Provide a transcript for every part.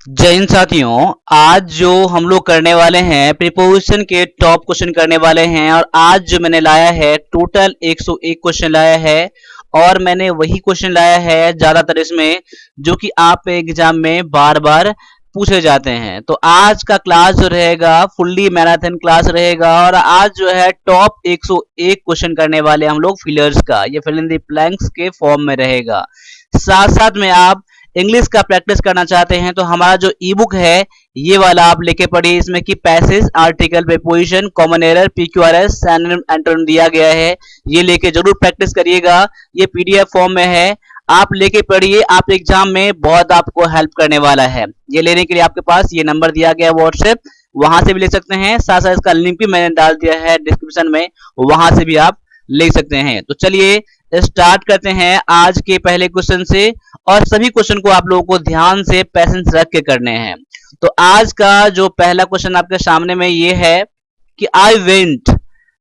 जय हिंद साथियों। आज जो हम लोग करने वाले हैं प्रीपोजिशन के टॉप क्वेश्चन करने वाले हैं और आज जो मैंने लाया है टोटल 101 क्वेश्चन लाया है और मैंने वही क्वेश्चन लाया है ज्यादातर इसमें जो कि आप एग्जाम में बार बार पूछे जाते हैं। तो आज का क्लास जो रहेगा फुल्ली मैराथन क्लास रहेगा और आज जो है टॉप 101 क्वेश्चन करने वाले हम लोग फिलर्स का, ये फिल इन द ब्लैंक्स के फॉर्म में रहेगा। साथ साथ में आप इंग्लिश का प्रैक्टिस करना चाहते हैं तो हमारा जो ई बुक है ये वाला आप लेके पढ़िए। इसमें कि passage, article, preposition, common error, PQRS, synonym, antonym दिया गया है, ये लेके जरूर प्रैक्टिस करिएगा। ये पीडीएफ फॉर्म में है, आप लेके पढ़िए, आप एग्जाम में बहुत आपको हेल्प करने वाला है। ये लेने के लिए आपके पास ये नंबर दिया गया है व्हाट्सएप, वहां से भी ले सकते हैं। साथ साथ इसका लिंक भी मैंने डाल दिया है डिस्क्रिप्शन में, वहां से भी आप ले सकते हैं। तो चलिए स्टार्ट करते हैं आज के पहले क्वेश्चन से और सभी क्वेश्चन को आप लोगों को ध्यान से पैसेंस रख के करने हैं। तो आज का जो पहला क्वेश्चन आपके सामने में ये है कि I went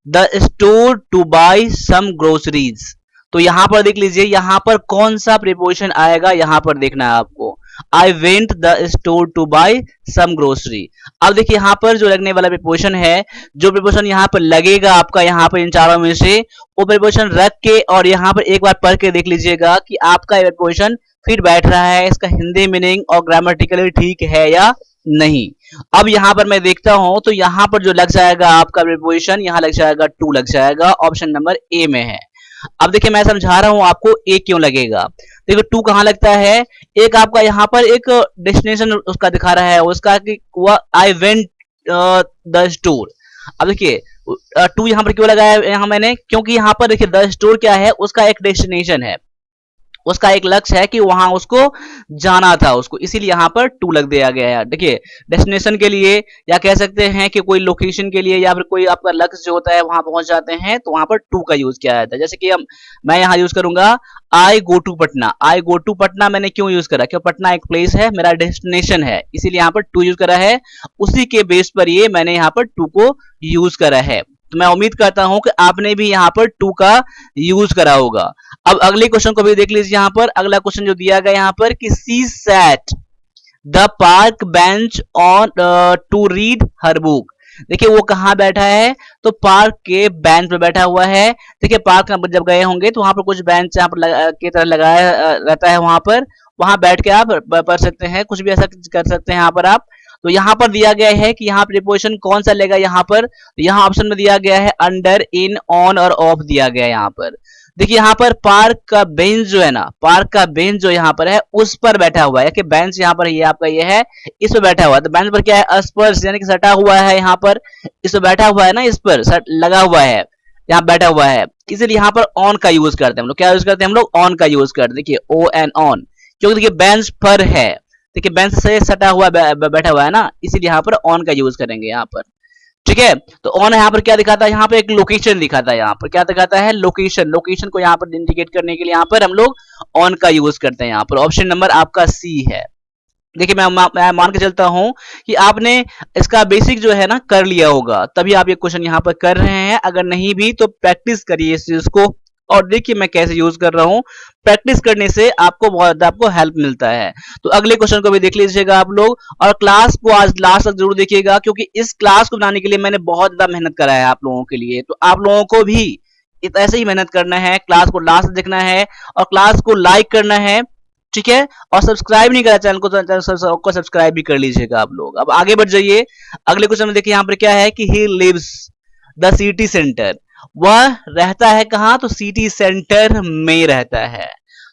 the store to buy some groceries. तो यहां पर देख लीजिए, यहां पर कौन सा प्रीपोजिशन आएगा, यहां पर देखना है आपको। I went the store to buy some grocery. अब देखिए यहां पर जो लगने वाला प्रीपोजिशन है, जो प्रीपोजिशन यहां पर लगेगा आपका, यहां पर इन चारों में से वो प्रीपोजिशन रख के और यहां पर एक बार पढ़ के देख लीजिएगा कि आपका प्रीपोजिशन फिर बैठ रहा है, इसका हिंदी मीनिंग और ग्रामेटिकली ठीक है या नहीं। अब यहां पर मैं देखता हूं तो यहां पर जो लग जाएगा आपका प्रीपोजिशन, यहां लग जाएगा टू, लग जाएगा ऑप्शन नंबर ए में है। अब देखिए मैं समझा रहा हूं आपको ए क्यों लगेगा। देखो टू कहां लगता है, एक आपका यहां पर एक डेस्टिनेशन उसका दिखा रहा है, उसका कि आई वेंट द स्टोर। अब देखिए टू यहां पर क्यों लगाया यहां मैंने, क्योंकि यहां पर देखिए द स्टोर क्या है, उसका एक डेस्टिनेशन है, उसका एक लक्ष्य है कि वहां उसको जाना था उसको, इसीलिए यहां पर टू लग दिया गया है। देखिए डेस्टिनेशन के लिए या कह सकते हैं कि कोई लोकेशन के लिए या फिर कोई आपका लक्ष्य जो होता है वहां पहुंच जाते हैं तो वहां पर टू का यूज किया जाता है। जैसे कि मैं यहां यूज करूंगा I go to Patna. I go to Patna मैंने क्यों यूज करा, क्यों पटना एक प्लेस है, मेरा डेस्टिनेशन है, इसीलिए यहां पर टू यूज करा है। उसी के बेस पर ये मैंने यहाँ पर टू को यूज करा है। तो मैं उम्मीद करता हूं कि आपने भी यहाँ पर टू का यूज करा होगा। अब अगले क्वेश्चन को भी देख लीजिए। यहाँ पर अगला क्वेश्चन जो दिया गया यहाँ पर कि she sat the park bench on to read her book. देखिए वो कहाँ बैठा है, तो पार्क के बेंच पे बैठा हुआ है। देखिए पार्क में जब गए होंगे तो वहां पर कुछ बेंच यहाँ पर की तरह लगाया रहता है, वहां बैठ के आप पढ़ सकते हैं, कुछ भी ऐसा कर सकते हैं यहाँ पर आप। तो यहाँ पर दिया गया है कि यहाँ प्रीपोजिशन कौन सा लेगा, यहाँ पर तो यहाँ ऑप्शन में दिया गया है अंडर, इन, ऑन और ऑफ दिया गया है यहाँ पर। देखिए यहाँ पर पार्क का बेंच जो है ना, पार्क का बेंच जो यहाँ पर है उस पर बैठा हुआ है कि बेंच यहाँ पर ये आपका ये है, इस पर बैठा हुआ है। तो बेंच पर क्या है, स्पर्श यानी कि सटा हुआ है, यहाँ पर इस पर बैठा हुआ है ना, इस पर लगा हुआ है, यहाँ बैठा हुआ है, इसलिए यहाँ पर ऑन का यूज करते हैं हम लोग। क्या यूज करते हैं हम लोग, ऑन का यूज करते हैं। देखिए ओ एन ऑन, क्योंकि देखिए बेंच पर है, देखिए बेंच से सटा हुआ बैठा हुआ है ना, इसीलिए यहाँ पर ऑन का यूज करेंगे यहाँ पर। ठीक है, तो ऑन यहाँ पर क्या दिखाता है, यहाँ पर एक लोकेशन दिखाता है, यहाँ पर क्या दिखाता है, लोकेशन। लोकेशन को यहाँ पर इंडिकेट करने के लिए यहाँ पर हम लोग ऑन का यूज करते हैं। यहाँ पर ऑप्शन नंबर आपका सी है। देखिए मैं मान के चलता हूं कि आपने इसका बेसिक जो है ना कर लिया होगा, तभी आप ये क्वेश्चन यहाँ पर कर रहे हैं। अगर नहीं भी तो प्रैक्टिस करिए इस चीज को और देखिए मैं कैसे यूज कर रहा हूं। प्रैक्टिस करने से आपको बहुत आपको हेल्प मिलता है। तो अगले क्वेश्चन को भी देख लीजिएगा आप लोग और क्लास को आज लास्ट तक जरूर देखिएगा, क्योंकि इस क्लास को बनाने के लिए मैंने बहुत ज्यादा मेहनत करा है आप लोगों के लिए। तो आप लोगों को भी ऐसे ही मेहनत करना है, क्लास को लास्ट देखना है और क्लास को लाइक करना है, ठीक है। और सब्सक्राइब नहीं करा चैनल को तो चैनल को सब्सक्राइब भी कर लीजिएगा आप लोग। अब आगे बढ़ जाइए, अगले क्वेश्चन में देखिए यहाँ पर क्या है कि he lives the city centre. वह रहता है कहां, तो सिटी सेंटर में रहता है।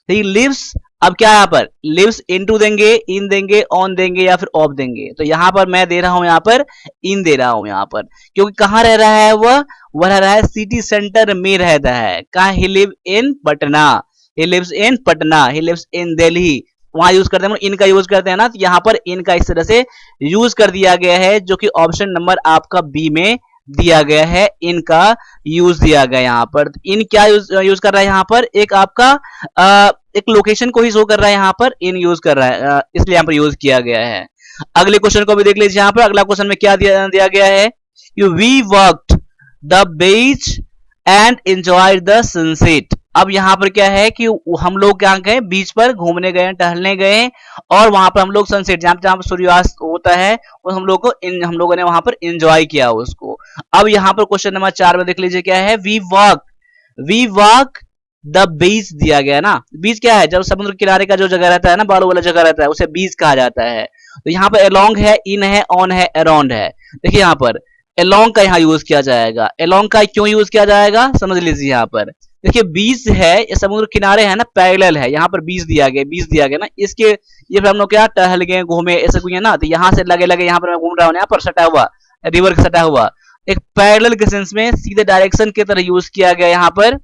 ही लिव्स, अब क्या यहाँ पर लिव्स इनटू देंगे, इन देंगे, ऑन देंगे या फिर ऑफ देंगे। तो यहाँ पर मैं दे रहा हूं, यहाँ पर इन दे रहा हूं यहाँ पर, क्योंकि कहां रह रहा है वह रह रहा है सिटी सेंटर में रहता है। कहा, he live in Patna, he lives in Patna, he lives in Delhi, वहां यूज करते हैं इन का यूज करते हैं ना, तो यहाँ पर इन का इस तरह से यूज कर दिया गया है, जो कि ऑप्शन नंबर आपका बी में दिया गया है। इन का यूज दिया गया यहाँ पर। इन क्या यूज कर रहा है यहाँ पर, एक आपका एक लोकेशन को ही शो कर रहा है, यहाँ पर इन यूज कर रहा है, इसलिए यहाँ पर यूज किया गया है। अगले क्वेश्चन को भी देख लीजिए। यहाँ पर अगला क्वेश्चन में क्या दिया गया है, we walked the beach and enjoyed the sunset. अब यहाँ पर क्या है कि हम लोग क्या गए, बीच पर घूमने गए, टहलने गए, और वहां पर हम लोग सनसेट जहाँ जहाँ पर सूर्यास्त होता है वो हम लोगों ने वहां पर एंजॉय किया उसको। अब यहाँ पर क्वेश्चन नंबर 4 में देख लीजिए क्या है, वी वॉक द बीच दिया गया ना। बीच क्या है, जब समुद्र किनारे का जो जगह रहता है ना, बालू वाला जगह रहता है, उसे बीच कहा जाता है। तो यहाँ पर अलोंग है, इन है, ऑन है, अराउंड है। देखिए यहाँ पर अलोंग का यहाँ यूज किया जाएगा। अलोंग का क्यों यूज किया जाएगा समझ लीजिए। यहाँ पर देखिए बीच है, ये समुद्र किनारे है ना, पैरेलल है, यहाँ पर बीच दिया गया ना, इसके ये फिर हम लोग क्या टहल गए, घूमे, ऐसे कुछ है ना, तो यहाँ से लगे लगे यहाँ पर मैं घूम रहा हूँ, यहाँ पर सटा हुआ रिवर सटा हुआ, एक पैरेलल के सेंस में सीधे डायरेक्शन की तरह यूज किया गया। यहाँ पर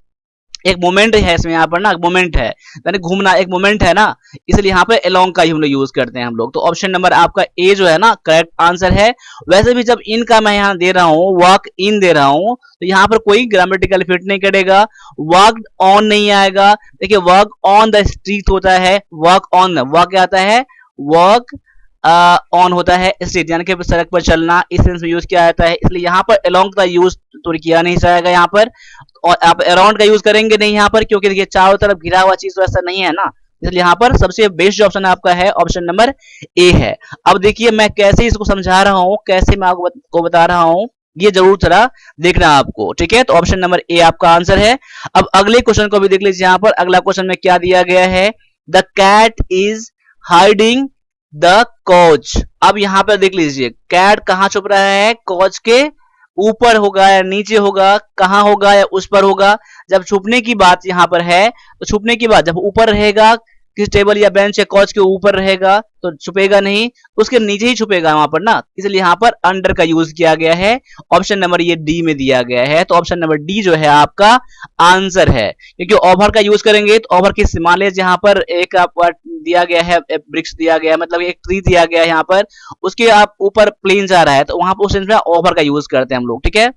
एक मोमेंट है इसमें, यहाँ पर ना मोमेंट है, यानी घूमना एक मोमेंट है ना, इसलिए यहाँ पे अलोंग का ही हम लोग यूज करते हैं हम लोग। तो ऑप्शन नंबर आपका ए जो है ना करेक्ट आंसर है। वैसे भी जब इन का मैं यहाँ दे रहा हूँ, वॉक इन दे रहा हूँ, तो यहाँ पर कोई ग्रामेटिकल फिट नहीं करेगा, वॉक ऑन नहीं आएगा। देखिए वॉक ऑन द स्ट्रीट होता है, वॉक ऑन, वॉक क्या आता है, वॉक ऑन होता है स्ट्रीट, यानी कि सड़क पर चलना, इस सेंस में यूज किया जाता है, इसलिए यहाँ पर अलोंग का यूज तो किया नहीं जाएगा यहाँ पर, और आप अराउंड का यूज करेंगे नहीं यहाँ पर, क्योंकि देखिए चारों तरफ घिरा हुआ चीज तो ऐसा नहीं है ना, इसलिए यहाँ पर सबसे बेस्ट जो ऑप्शन आपका है ऑप्शन नंबर ए है। अब देखिए मैं कैसे इसको समझा रहा हूँ, कैसे मैं आपको बता रहा हूँ, ये जरूर जरा देखना आपको, ठीक है। तो ऑप्शन नंबर ए आपका आंसर है। अब अगले क्वेश्चन को भी देख लीजिए। यहाँ पर अगला क्वेश्चन में क्या दिया गया है, the cat is hiding the couch. अब यहाँ पर देख लीजिए कैट कहाँ छुप रहा है, कोच के ऊपर होगा या नीचे होगा, कहाँ होगा या उस पर होगा। जब छुपने की बात यहाँ पर है तो छुपने की बात जब ऊपर रहेगा, किस टेबल या बेंच या कोच के ऊपर रहेगा तो छुपेगा नहीं, उसके नीचे ही छुपेगा वहां पर ना, इसलिए यहाँ पर अंडर का यूज किया गया है। ऑप्शन नंबर ये डी में दिया गया है, तो ऑप्शन नंबर डी जो है आपका आंसर है। क्योंकि ओवर का यूज करेंगे तो ओवर की मान लीजिए यहाँ पर एक आपका दिया गया है, वृक्ष दिया गया है, मतलब एक ट्री दिया गया है यहाँ पर, उसके आप ऊपर प्लेन जा रहा है, तो वहां पर उस सेंस में ओवर का यूज करते हैं हम लोग, ठीक है।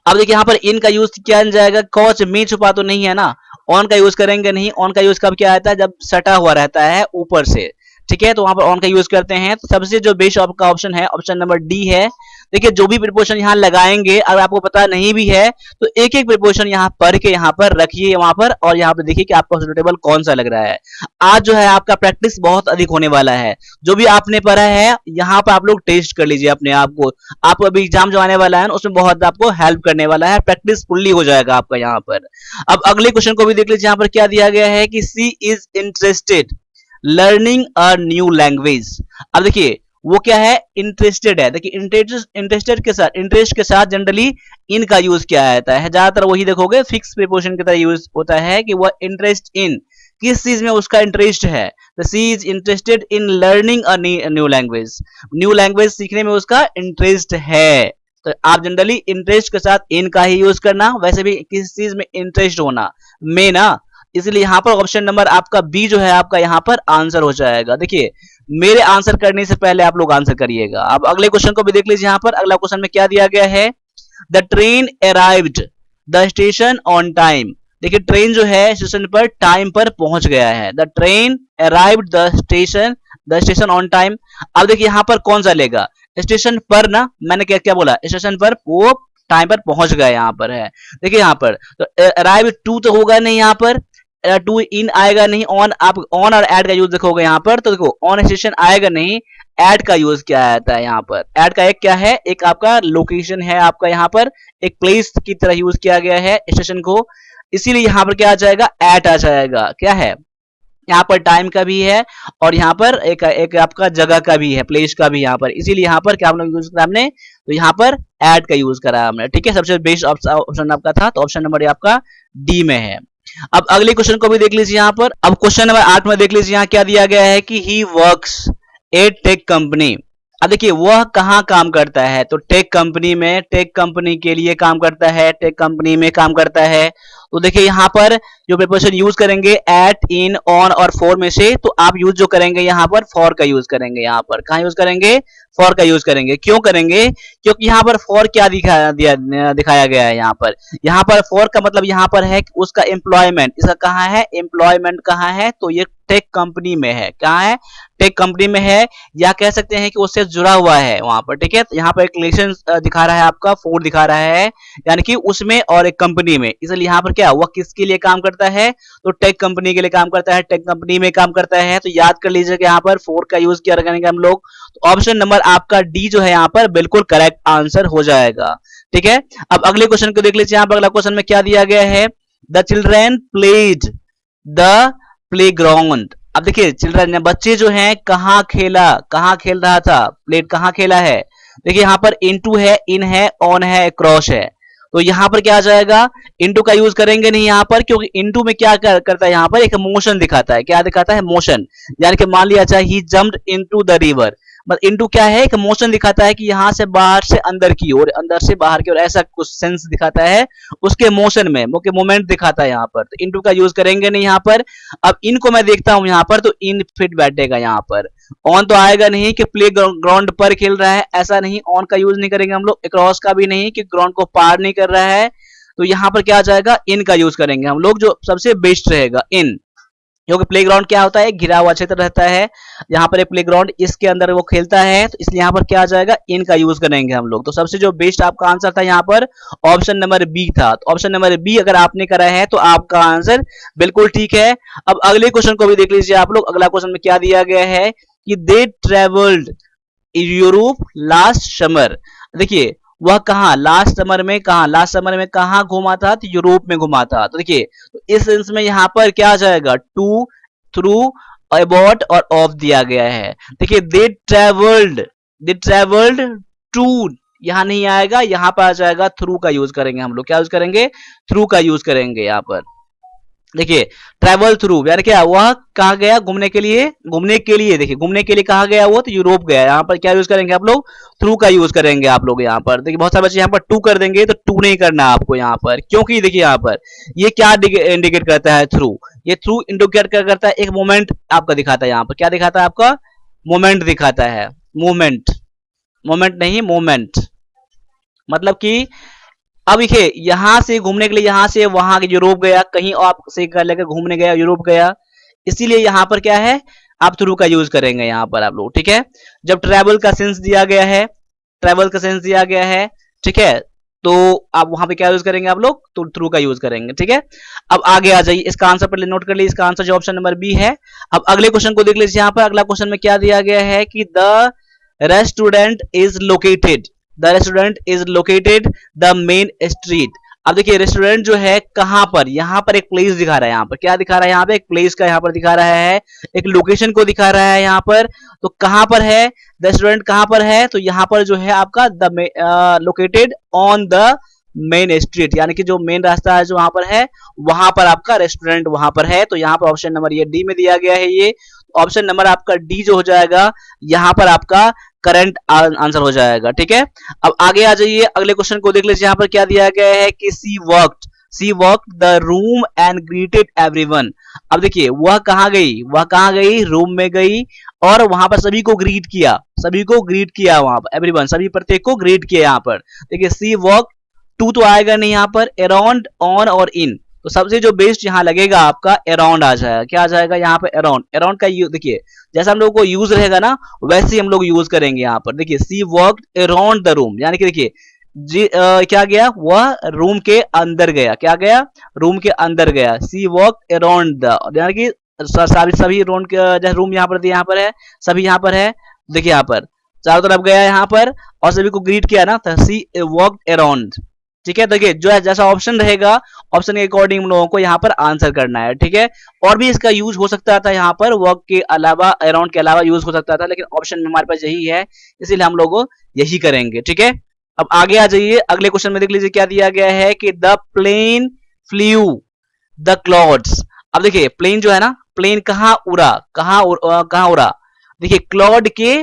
अब देखिए यहाँ पर इन का यूज क्या जाएगा, कोच में छुपा तो नहीं है ना, ऑन का यूज करेंगे नहीं। ऑन का यूज कब क्या आता है, जब सटा हुआ रहता है ऊपर से, ठीक है, तो वहां पर ऑन का यूज करते हैं। तो सबसे जो बेस्ट आपका ऑप्शन है ऑप्शन नंबर डी है। देखिए जो भी प्रिपोजिशन यहाँ लगाएंगे, अगर आपको पता नहीं भी है तो एक एक प्रिपोजिशन यहाँ पढ़ के यहाँ पर रखिए वहां पर, और यहाँ पर देखिए कि आपको सुटेबल कौन सा लग रहा है। आज जो है आपका प्रैक्टिस बहुत अधिक होने वाला है, जो भी आपने पढ़ा है यहाँ पर आप लोग टेस्ट कर लीजिए अपने आप को, आपको अभी एग्जाम जो आने वाला है उसमें बहुत आपको हेल्प करने वाला है, प्रैक्टिस फुल्ली हो जाएगा आपका यहाँ पर। अब अगले क्वेश्चन को भी देख लीजिए। यहाँ पर क्या दिया गया है कि she is interested learning a new language. अब देखिए वो क्या है, इंटरेस्टेड है। देखिए इंटरेस्टेड के साथ, इंटरेस्ट के साथ जनरली इन का यूज किया जाता है, ज्यादातर वही देखोगे फिक्स प्रीपोजिशन की तरह यूज होता है कि वह इंटरेस्ट इन, किस चीज में उसका इंटरेस्ट है। तो she is interested in learning a new language, new language सीखने में उसका इंटरेस्ट है। तो आप जनरली इंटरेस्ट के साथ इन का ही यूज करना, वैसे भी किस चीज में इंटरेस्ट होना में ना, इसलिए यहाँ पर ऑप्शन नंबर आपका बी जो है आपका यहाँ पर आंसर हो जाएगा। देखिए मेरे आंसर करने से पहले आप लोग आंसर करिएगा। अब अगले क्वेश्चन को भी देख लीजिए। यहाँ पर अगला क्वेश्चन में क्या दिया गया है, the train arrived the station on time. देखिए ट्रेन जो है स्टेशन पर टाइम पर पहुंच गया है, the train arrived the station on time. अब देखिए यहाँ पर कौन सा लेगा, स्टेशन पर ना, मैंने क्या क्या बोला, स्टेशन पर वो टाइम पर पहुंच गया यहाँ पर है। देखिए यहाँ पर तो अराइव टू तो होगा नहीं, यहाँ पर टू इन आएगा नहीं, ऑन, आप ऑन और ऐड का यूज देखोगे यहाँ पर, तो देखो ऑन स्टेशन आएगा नहीं, ऐड का यूज किया जाता है यहाँ पर। ऐड का एक क्या है, एक आपका लोकेशन है आपका, यहाँ पर एक प्लेस की तरह यूज किया गया है स्टेशन को, इसीलिए यहाँ पर क्या आ जाएगा, एट आ जाएगा। क्या है यहाँ पर, टाइम का भी है और यहाँ पर एक आपका जगह का भी है, प्लेस का भी यहाँ पर, इसीलिए यहाँ पर क्या हम लोग यूज करा हमने, तो यहाँ पर ऐड का यूज करा हमने, ठीक है। सबसे बेस्ट ऑप्शन आपका था, तो ऑप्शन नंबर आपका डी में है। अब अगले क्वेश्चन को भी देख लीजिए यहाँ पर। अब क्वेश्चन नंबर 8 में देख लीजिए, यहाँ क्या दिया गया है कि he works A tech company. अब देखिए वह कहाँ काम करता है, तो टेक कंपनी में, टेक कंपनी के लिए काम करता है, टेक कंपनी में काम करता है। तो देखिए यहाँ पर जो प्रीपोजिशन यूज करेंगे एट, इन, ऑन और फॉर में से, तो आप यूज जो करेंगे यहाँ पर फॉर का यूज करेंगे। यहाँ पर कहाँ यूज करेंगे, फॉर का यूज करेंगे। क्यों करेंगे, क्योंकि यहाँ पर फॉर क्या दिखाया गया है, यहाँ पर फॉर का मतलब यहाँ पर है कि उसका एम्प्लॉयमेंट, इसका कहाँ है, एम्प्लॉयमेंट कहाँ है, तो ये टेक कंपनी में है। कहाँ है? टेक कंपनी में है, या कह सकते हैं कि उससे जुड़ा हुआ है वहां पर, ठीक है। तो यहाँ पर एक रिलेशन दिखा रहा है आपका, 4 दिखा रहा है, यानी कि उसमें और एक कंपनी में, इसलिए यहाँ पर क्या, वह किसके लिए काम करता है, तो टेक कंपनी के लिए काम करता है, टेक कंपनी में काम करता है। तो याद कर लीजिएगा यहाँ पर 4 का यूज किया करेंगे हम लोग। तो ऑप्शन नंबर आपका डी जो है यहाँ पर बिल्कुल करेक्ट आंसर हो जाएगा, ठीक है। अब अगले क्वेश्चन को देख लीजिए, यहाँ पर अगला क्वेश्चन में क्या दिया गया है, the children played the playground. अब देखिए चिल्ड्रन ने, बच्चे जो हैं कहाँ खेला, कहाँ खेल रहा था, प्लेड कहाँ खेला है। देखिए यहाँ पर इनटू है, इन है, ऑन है, क्रॉस है, तो यहाँ पर क्या आ जाएगा, इनटू का यूज करेंगे नहीं यहाँ पर, क्योंकि इनटू में क्या करता है, यहाँ पर एक मोशन दिखाता है। क्या दिखाता है? मोशन। यानी कि मान लिया जाए he jumped into the river, but into क्या है, एक मोशन दिखाता है कि यहाँ से बाहर से अंदर की ओर, अंदर से बाहर की ओर, ऐसा कुछ सेंस दिखाता है उसके मोशन में, वो के मोमेंट दिखाता है यहाँ पर। तो इनटू का यूज करेंगे नहीं यहाँ पर। अब इनको मैं देखता हूँ यहाँ पर, तो इन फिट बैठेगा यहाँ पर। ऑन तो आएगा नहीं कि प्ले ग्राउंड पर खेल रहा है, ऐसा नहीं, ऑन का यूज नहीं करेंगे हम लोग। अक्रॉस का भी नहीं कि ग्राउंड को पार नहीं कर रहा है। तो यहाँ पर क्या आ जाएगा, इन का यूज करेंगे हम लोग, जो सबसे बेस्ट रहेगा, इन। क्योंकि प्लेग्राउंड क्या होता है, घिरा हुआ क्षेत्र रहता है, यहाँ पर एक प्लेग्राउंड, इसके अंदर वो खेलता है, तो इसलिए यहाँ पर क्या आ जाएगा, इन का यूज करेंगे हम लोग। तो सबसे जो बेस्ट आपका आंसर था यहाँ पर ऑप्शन नंबर बी था। तो ऑप्शन नंबर बी अगर आपने करा है तो आपका आंसर बिल्कुल ठीक है। अब अगले क्वेश्चन को भी देख लीजिए आप लोग। अगला क्वेश्चन में क्या दिया गया है कि दे ट्रेवल्ड यूरोप लास्ट समर। देखिए वह कहा लास्ट समर में, कहा लास्ट समर में कहा घूमा था, तो यूरोप में घुमा था। तो देखिए तो इस सेंस में यहाँ पर क्या आ जाएगा, टू, थ्रू, अबाउट और ऑफ दिया गया है। देखिए दे ट्रेवल्ड टू, यहां नहीं आएगा, यहां पर आ जाएगा थ्रू का यूज करेंगे हम लोग। क्या यूज करेंगे? थ्रू का यूज करेंगे यहाँ पर। देखिए ट्रेवल थ्रू यानी क्या, वह कहा गया घूमने के लिए, घूमने के लिए, देखिए घूमने के लिए कहा गया, वो तो यूरोप गया। यहाँ पर क्या यूज करेंगे आप लोग, थ्रू का यूज करेंगे आप लोग यहाँ पर। देखिए बहुत सारे बच्चे यहाँ पर टू कर देंगे, तो टू नहीं करना आपको यहाँ पर, क्योंकि देखिए यहाँ पर ये क्या इंडिकेट करता है, थ्रू। ये थ्रू इंडिकेट क्या करता है, एक मोमेंट आपका दिखाता है यहाँ पर। क्या दिखाता है आपका? मोमेंट दिखाता है, मूवमेंट, मोमेंट नहीं मोमेंट। मतलब कि अब देखिए यहां से घूमने के लिए, यहां से वहां यूरोप गया, कहीं आप से कर लेकर घूमने गया, यूरोप गया, इसीलिए यहां पर क्या है, आप थ्रू का यूज करेंगे यहां पर आप लोग, ठीक है। जब ट्रैवल का सेंस दिया गया है, ट्रैवल का सेंस दिया गया है, ठीक है, तो आप वहां पे क्या यूज करेंगे आप लोग, तो थ्रू का यूज करेंगे, ठीक है। अब आगे आ जाइए, इसका आंसर पहले नोट कर लीजिए, इसका आंसर जो ऑप्शन नंबर बी है। अब अगले क्वेश्चन को देख लीजिए यहाँ पर। अगला क्वेश्चन में क्या दिया गया है कि the restaurant is located, the restaurant is located the main street. अब देखिए रेस्टोरेंट जो है कहां पर, यहां पर एक प्लेस दिखा रहा है, यहाँ पर क्या दिखा रहा है, यहाँ पे एक प्लेस का यहाँ पर दिखा रहा है, एक लोकेशन को दिखा रहा है यहाँ पर। तो कहां पर है रेस्टोरेंट, कहां पर है, तो यहाँ पर जो है आपका the located on the main street, यानी कि जो मेन रास्ता है जो वहां पर है, वहां पर आपका रेस्टोरेंट वहां पर है। तो यहाँ पर ऑप्शन नंबर ये डी में दिया गया है, ये ऑप्शन नंबर आपका डी जो हो जाएगा यहाँ पर आपका करंट आंसर हो जाएगा, ठीक है। अब आगे आ जाइए, अगले क्वेश्चन को देख लीजिए। यहाँ पर क्या दिया गया है कि she walked the room and greeted everyone. अब देखिए वह कहाँ गई, वह कहाँ गई, रूम में गई और वहां पर सभी को ग्रीट किया, सभी को ग्रीट किया वहां पर, एवरीवन सभी प्रत्येक को ग्रीट किया यहाँ पर। देखिए सी वॉक, टू तो आएगा नहीं यहाँ पर, अराउंड, ऑन और इन। तो सबसे जो बेस्ट यहाँ लगेगा आपका अराउंड आ जाएगा। क्या आ जाएगा यहाँ पे, अराउंड। अराउंड का यूज देखिए जैसा हम लोग को यूज रहेगा ना, वैसे ही हम लोग यूज करेंगे यहाँ पर। देखिए सी वॉक्ड अराउंड द रूम, यानी कि देखिए क्या गया, वह रूम के अंदर गया, क्या गया, रूम के अंदर गया। सी वॉक्ड अराउंड द, यानी कि सभी रूम यहाँ पर, यहाँ पर है, सभी यहाँ पर है, देखिए यहाँ पर चारों तरफ गया यहाँ पर और सभी को ग्रीट किया ना, तो सी वॉक्ड अराउंड, ठीक है। देखिए जो है जैसा ऑप्शन रहेगा, ऑप्शन के अकॉर्डिंग हम लोगों को यहाँ पर आंसर करना है, ठीक है। और भी इसका यूज हो सकता था यहाँ पर, वर्क के अलावा, अराउंड के अलावा यूज हो सकता था, लेकिन ऑप्शन में हमारे पास यही है, इसीलिए हम लोग यही करेंगे, ठीक है। अब आगे आ जाइए, अगले क्वेश्चन में देख लीजिए क्या दिया गया है कि the plane flew the clouds. अब देखिए प्लेन जो है ना, प्लेन कहाँ उड़ा, कहाँ उड़ा, देखिए क्लाउड के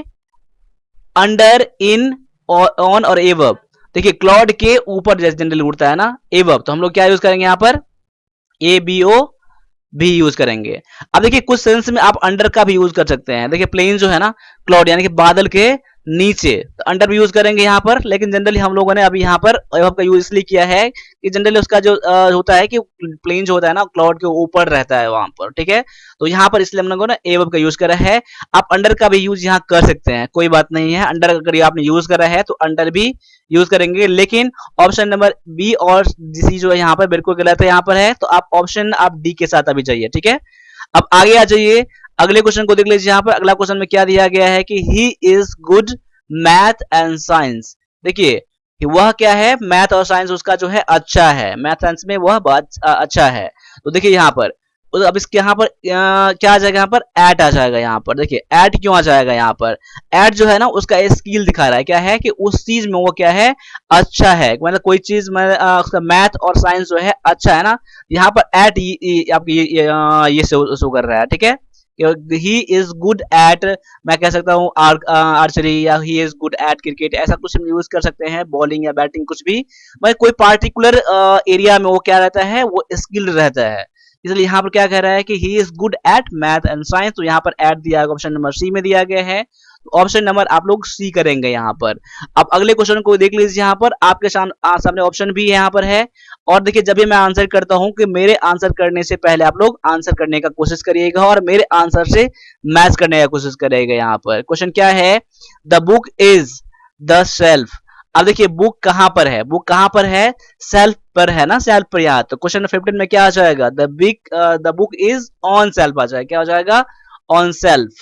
अंडर, इन, ऑन और एबव। देखिए क्लाउड के ऊपर जैसे जनरली उड़ता है ना, एबव, तो हम लोग क्या यूज करेंगे यहाँ पर, ए बी ओ भी यूज करेंगे। अब देखिए कुछ सेंस में आप अंडर का भी यूज कर सकते हैं। देखिए प्लेन जो है ना, क्लाउड यानी कि बादल के नीचे, तो अंडर भी यूज करेंगे यहाँ पर, लेकिन जनरली हम लोगों ने अभी यहाँ पर एबव का यूज इसलिए किया है कि जनरली उसका जो होता है कि प्लेन जो होता है ना क्लाउड के ऊपर रहता है वहां पर, ठीक है। तो यहाँ पर इसलिए हम लोगों ने एबव का यूज करा है। आप अंडर का भी यूज यहाँ कर सकते हैं, कोई बात नहीं है। अंडर अगर आपने यूज करा है तो अंडर भी यूज करेंगे, लेकिन ऑप्शन नंबर बी और सी जो है यहाँ पर बिल्कुल गलत है यहाँ पर है, तो आप ऑप्शन आप डी के साथ अभी जाइए, ठीक है। अब आगे आ जाइए, अगले क्वेश्चन को देख लीजिए। यहाँ पर अगला क्वेश्चन में क्या दिया गया है कि he is good math and science. देखिए वह क्या है, मैथ और साइंस उसका जो है अच्छा है, मैथ साइंस में वह बहुत अच्छा है। तो देखिए यहाँ पर अब इसके यहाँ पर क्या आ जाएगा, यहाँ पर एट आ जाएगा। यहाँ पर देखिए एट क्यों आ जाएगा, यहाँ पर एट जो है ना उसका स्किल दिखा रहा है, क्या है कि उस चीज में वो क्या है, अच्छा है, मतलब कोई चीज में उसका मैथ और साइंस जो है अच्छा है ना, यहाँ पर एट आपकी ये शो कर रहा है, ठीक है। ही इज गुड एट, मैं कह सकता हूँ आर्चरी, या he is good at cricket, ऐसा कुछ हम यूज कर सकते हैं, बॉलिंग या बैटिंग कुछ भी, मतलब कोई पार्टिकुलर एरिया में वो क्या रहता है, वो स्किल्ड रहता है। इसलिए यहाँ पर क्या कह रहा है कि he is good at math and science, तो यहाँ पर एट दिया गया, ऑप्शन नंबर सी में दिया गया है, तो ऑप्शन नंबर आप लोग सी करेंगे यहाँ पर। अब अगले क्वेश्चन को देख लीजिए, यहाँ पर आपके सामने ऑप्शन भी यहाँ पर है, और देखिए जब भी मैं आंसर करता हूं कि मेरे आंसर करने से पहले आप लोग आंसर करने का कोशिश करिएगा और मेरे आंसर से मैच करने का कोशिश करिएगा। यहाँ पर क्वेश्चन क्या है, the book is the self. अब देखिए बुक कहां पर है, बुक कहां पर है, सेल्फ पर है ना, सेल्फ पर। यहाँ तो क्वेश्चन 15 में क्या आ जाएगा, the book is on shelf आ जाएगा, क्या हो जाएगा, ऑन सेल्फ,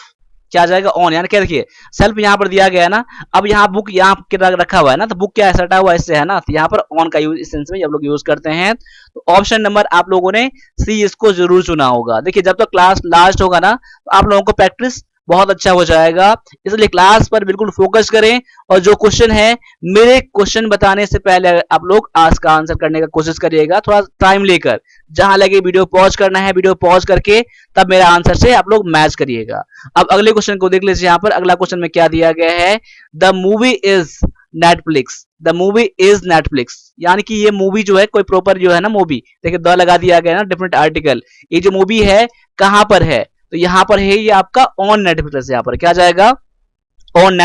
क्या आ जाएगा, ऑन। यानी क्या, देखिए सेल्फ यहाँ पर दिया गया है ना, अब यहाँ बुक यहाँ रखा हुआ है ना, तो बुक क्या है, सटा हुआ इससे है ना, तो यहाँ पर ऑन का यूज इस सेंस में जब लोग यूज करते हैं, तो ऑप्शन नंबर आप लोगों ने सी इसको जरूर चुना होगा। देखिए जब तक क्लास लास्ट होगा ना, तो आप लोगों को प्रैक्टिस बहुत अच्छा हो जाएगा, इसलिए क्लास पर बिल्कुल फोकस करें, और जो क्वेश्चन है मेरे क्वेश्चन बताने से पहले आप लोग आज का आंसर करने का कोशिश करिएगा, थोड़ा टाइम लेकर, जहां लगे वीडियो पॉज करना है, वीडियो पॉज करके तब मेरा आंसर से आप लोग मैच करिएगा। अब अगले क्वेश्चन को देख लीजिए, यहाँ पर अगला क्वेश्चन में क्या दिया गया है, the movie is Netflix, the movie is Netflix, यानी कि ये मूवी जो है कोई प्रॉपर जो है ना मूवी, देखिए द लगा दिया गया ना, डिफरेंट आर्टिकल, ये जो मूवी है कहां पर है, तो यहाँ पर है ये आपका ऑन नेटफ्लिक्स, यहाँ पर क्या आ जाएगा, ऑन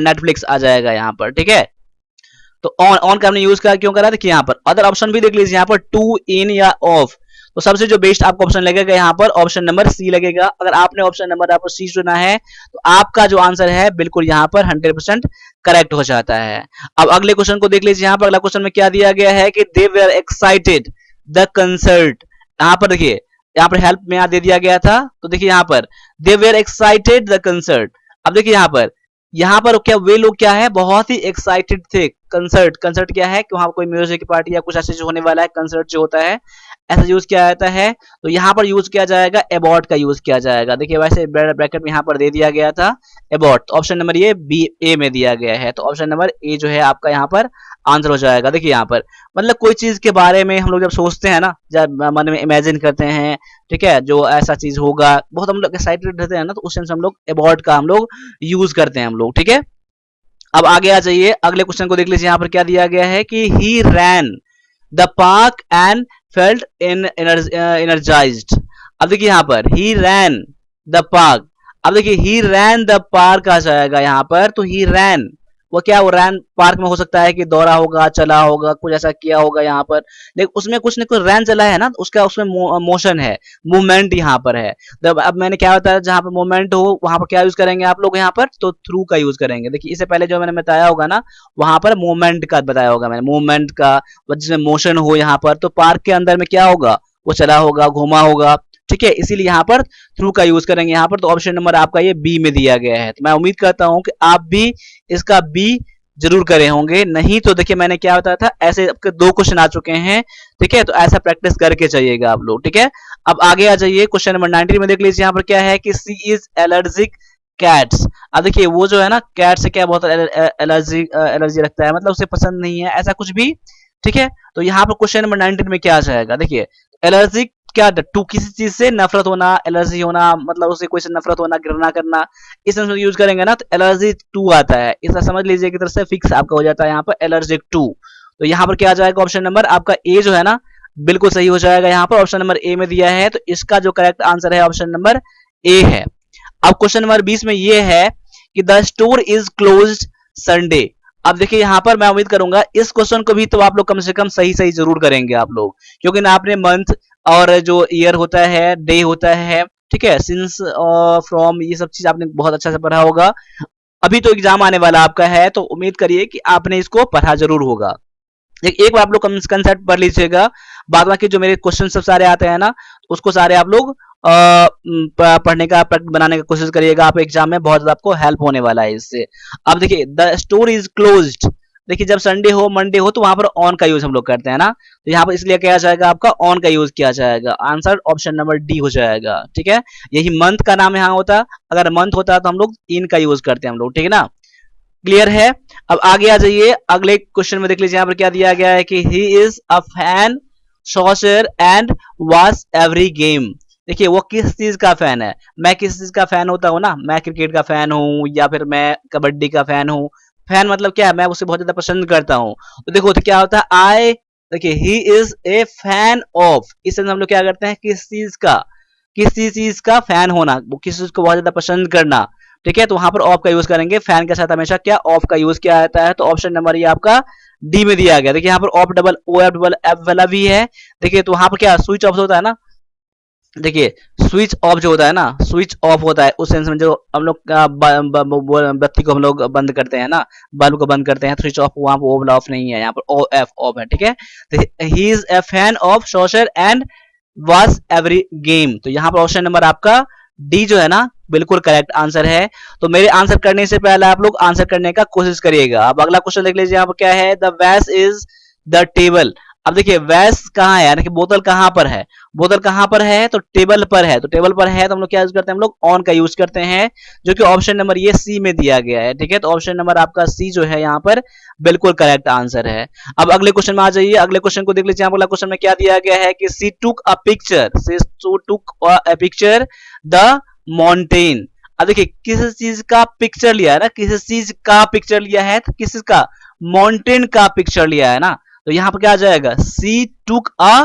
नेटफ्लिक्स आ जाएगा यहाँ पर, ठीक है। तो ऑन का हमने यूज क्यों करा, देखिए यहाँ पर अदर ऑप्शन भी देख लीजिए, यहाँ पर टू, इन या ऑफ, तो सबसे जो बेस्ट आपको ऑप्शन लगेगा यहाँ पर ऑप्शन नंबर सी लगेगा। अगर आपने ऑप्शन नंबर आपको सी चुना है तो आपका जो आंसर है बिल्कुल यहाँ पर 100% करेक्ट हो जाता है। अब अगले क्वेश्चन को देख लीजिए, यहाँ पर अगला क्वेश्चन में क्या दिया गया है कि दे वर एक्साइटेड द कंसर्ट। यहाँ पर देखिए, यहाँ पर हेल्प में दे दिया गया था, तो देखिए यहाँ पर दे वर एक्साइटेड द कंसर्ट। अब देखिए यहाँ पर क्या वे लोग क्या है, बहुत ही एक्साइटेड थे। कंसर्ट, कंसर्ट क्या है कि वहां कोई म्यूजिक की पार्टी या कुछ ऐसे जो होने वाला है, कंसर्ट जो होता है ऐसा यूज किया जाता है, तो यहाँ पर यूज किया जाएगा अबाउट का यूज किया जाएगा। देखिए वैसे ब्रैकेट में यहाँ पर दे दिया गया था अबाउट, तो ऑप्शन नंबर ये बी ए में दिया गया है, तो ऑप्शन नंबर ए जो है आपका यहाँ पर आंसर हो जाएगा। देखिए यहाँ पर मतलब कोई चीज के बारे में हम लोग जब सोचते हैं ना, जब मन में इमेजिन करते हैं, ठीक है, जो ऐसा चीज होगा, बहुत हम लोग एक्साइटेड रहते हैं ना, तो उस टाइम से हम लोग अबाउट का हम लोग यूज करते हैं हम लोग, ठीक है। अब आगे आ जाइए, अगले क्वेश्चन को देख लीजिए, यहाँ पर क्या दिया गया है कि he ran the park and felt energised. अब देखिए यहाँ पर ही रैन द पार्क, अब देखिए ही रैन द पार्क आ जाएगा यहाँ पर, तो ही रैन वो क्या, वो रैन पार्क में हो सकता है कि दौड़ा होगा, चला होगा, कुछ ऐसा किया होगा यहाँ पर, लेकिन उसमें कुछ न कुछ रैन चला है ना, उसका उसमें मोशन है, मूवमेंट यहाँ पर है। अब मैंने क्या बताया, जहां पर मूवमेंट हो वहां पर क्या यूज करेंगे आप लोग यहाँ पर, तो थ्रू का यूज करेंगे। देखिए इससे पहले जो मैंने बताया होगा ना, वहां पर मूवमेंट का बताया होगा मैंने, मूवमेंट का जिसमें मोशन हो यहाँ पर, तो पार्क के अंदर में क्या होगा, वो चला होगा, घूमा होगा, ठीक है, इसीलिए यहाँ पर थ्रू का यूज करेंगे यहाँ पर, तो ऑप्शन नंबर आपका ये बी में दिया गया है। तो मैं उम्मीद करता हूं कि आप भी इसका बी जरूर करे होंगे, नहीं तो देखिए मैंने क्या बताया था, ऐसे आपके 2 क्वेश्चन आ चुके हैं, ठीक है, तो ऐसा प्रैक्टिस करके चाहिएगा आप लोग, ठीक है। अब आगे आ जाइए, क्वेश्चन नंबर 19 में देख लीजिए, यहाँ पर क्या है कि सी इज एलर्जिक कैट्स। अब देखिए वो जो है ना, कैट से क्या बहुत एलर्जी रखता है, मतलब उसे पसंद नहीं है ऐसा कुछ भी, ठीक है। तो यहाँ पर क्वेश्चन नंबर 19 में क्या आ जाएगा, देखिए एलर्जिक क्या, टू किसी चीज से नफरत होना, एलर्जी होना, मतलब उसे कोई से नफरत होना, घृणा करना, इस सेंस में यूज करेंगे ना, तो एलर्जी टू आता है, इसका समझ लीजिए की तरफ से फिक्स आपका हो जाता है यहाँ पर एलर्जिक टू। तो यहाँ पर क्या आ जाएगा, ऑप्शन नंबर आपका ए जो है ना बिल्कुल सही हो जाएगा, यहाँ पर ऑप्शन नंबर ए में दिया है, तो इसका जो करेक्ट आंसर है ऑप्शन नंबर ए है। अब क्वेश्चन नंबर 20 में ये है कि the store is closed Sunday. अब देखिए यहाँ पर मैं उम्मीद करूंगा इस क्वेश्चन को भी तो आप लोग कम से कम सही सही जरूर करेंगे आप लोग, क्योंकि ना आपने मंथ और जो ईयर होता है, डे होता है, ठीक है, सिंस, फ्रॉम, ये सब चीज आपने बहुत अच्छा से पढ़ा होगा। अभी तो एग्जाम आने वाला आपका है, तो उम्मीद करिए कि आपने इसको पढ़ा जरूर होगा। एक बार आप लोग कंसेप्ट पढ़ लीजिएगा, बाद बाकी जो मेरे क्वेश्चन सब सारे आते हैं ना, उसको सारे आप लोग पढ़ने का बनाने का कोशिश करिएगा। आप एग्जाम में बहुत ज्यादा आपको हेल्प होने वाला है इससे। अब देखिए द स्टोर इज क्लोज्ड, देखिए जब संडे हो, मंडे हो, तो वहां पर ऑन का यूज हम लोग करते हैं ना, तो यहाँ पर इसलिए क्या जाएगा, आपका ऑन का यूज किया जाएगा। आंसर ऑप्शन नंबर डी हो जाएगा, ठीक है। यही मंथ का नाम यहाँ होता, अगर मंथ होता तो हम लोग इन का यूज करते हैं हम लोग, ठीक है ना। क्लियर है। अब आगे आ जाइए, अगले क्वेश्चन में देख लीजिए यहाँ पर क्या दिया गया है कि he is a fan soccer and watch every game. देखिए वो किस चीज का फैन है, मैं किस चीज का फैन होता हूँ ना, मैं क्रिकेट का फैन हूँ या फिर मैं कबड्डी का फैन हूँ। फैन मतलब क्या है, मैं उसे बहुत ज्यादा पसंद करता हूँ। तो देखो तो क्या होता है, आई, देखिए he is a fan of, इस हम लोग क्या करते हैं, किस चीज का, किसी चीज का फैन होना, वो किसी चीज को बहुत ज्यादा पसंद करना, ठीक है। तो वहां पर ऑफ का यूज करेंगे, फैन के साथ हमेशा क्या, ऑफ का यूज किया जाता है। तो ऑप्शन नंबर ये आपका डी में दिया गया। देखिए यहाँ पर off double O F double F वाला भी है। देखिए तो वहां पर क्या स्विच ऑफ होता है ना, देखिए स्विच ऑफ जो होता है ना, स्विच ऑफ होता है उस सेंस में, जो हम लोग बत्ती को हम लोग बंद करते हैं ना, बल्ब को बंद करते हैं, स्विच ऑफ, वहां पर ओ वाला ऑफ नहीं है, यहाँ पर ओ एफ ऑफ है, ठीक है। तो he is a fan of soccer and watch every game. तो यहाँ पर ऑप्शन नंबर आपका डी जो है ना, बिल्कुल करेक्ट आंसर है। तो मेरे आंसर करने से पहले आप लोग आंसर करने का कोशिश करिएगा। अब अगला क्वेश्चन देख लीजिए, यहाँ पर क्या है, द वैस इज द टेबल। अब देखिए वैस कहाँ है, यानी कि बोतल कहाँ पर है, बोतल कहाँ पर है, तो टेबल पर है। तो टेबल पर है तो हम लोग क्या यूज करते हैं, हम लोग ऑन का यूज करते हैं, जो कि ऑप्शन नंबर ये सी में दिया गया है, ठीक है। तो ऑप्शन नंबर आपका सी जो है यहाँ पर बिल्कुल करेक्ट आंसर है। अब अगले क्वेश्चन में आ जाइए, अगले क्वेश्चन को देख लीजिए। अगला क्वेश्चन में क्या दिया गया है कि she took a picture, she took a picture the mountain. अब देखिए किस चीज का पिक्चर लिया है ना, किस चीज का पिक्चर लिया है, तो किस का, माउंटेन का पिक्चर लिया है ना। तो यहाँ पर क्या आ जाएगा, सी टुक अ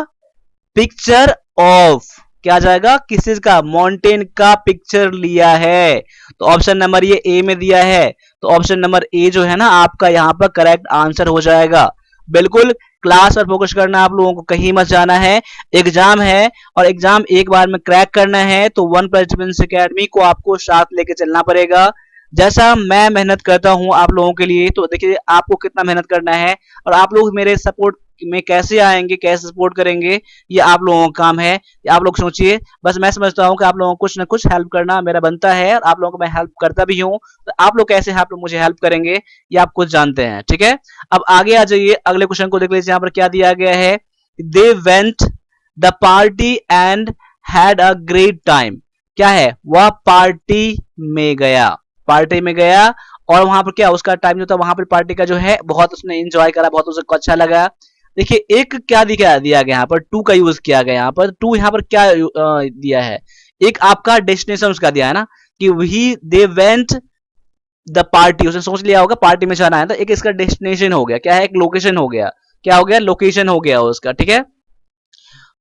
पिक्चर ऑफ, क्या आ जाएगा, किस चीज का, माउंटेन का पिक्चर लिया है। तो ऑप्शन नंबर ये ए में दिया है, तो ऑप्शन नंबर ए जो है ना आपका यहाँ पर करेक्ट आंसर हो जाएगा। बिल्कुल क्लास पर फोकस करना, आप लोगों को कहीं मत जाना है, एग्जाम है और एग्जाम एक बार में क्रैक करना है, तो वन प्लस डिफेंस एकेडमी को आपको साथ लेके चलना पड़ेगा। जैसा मैं मेहनत करता हूं आप लोगों के लिए, तो देखिए आपको कितना मेहनत करना है और आप लोग मेरे सपोर्ट में कैसे आएंगे, कैसे सपोर्ट करेंगे, ये आप लोगों का काम है, ये आप लोग सोचिए। बस मैं समझता हूँ कि आप लोगों को कुछ ना कुछ हेल्प करना मेरा बनता है और आप लोगों को मैं हेल्प करता भी हूँ। तो आप लोग कैसे आप लोग मुझे हेल्प करेंगे ये आप कुछ जानते हैं, ठीक है। अब आगे आ जाइए, अगले क्वेश्चन को देख लीजिए। यहाँ पर क्या दिया गया है, they went the party and had a great time. क्या है, वह पार्टी में गया, पार्टी में गया और वहां पर क्या उसका टाइम जो था, वहां पर पार्टी का जो है बहुत उसने एंजॉय करा, बहुत उसको अच्छा लगा। देखिए एक क्या दिया गया यहाँ पर, टू का यूज किया गया यहाँ पर। टू यहाँ पर क्या दिया है, एक आपका डेस्टिनेशन उसका दिया है ना, कि ही दे वेंट द पार्टी, उसने सोच लिया होगा पार्टी में जाना है, तो एक इसका डेस्टिनेशन हो गया, क्या है, एक लोकेशन हो गया, क्या हो गया, लोकेशन हो गया उसका, ठीक है।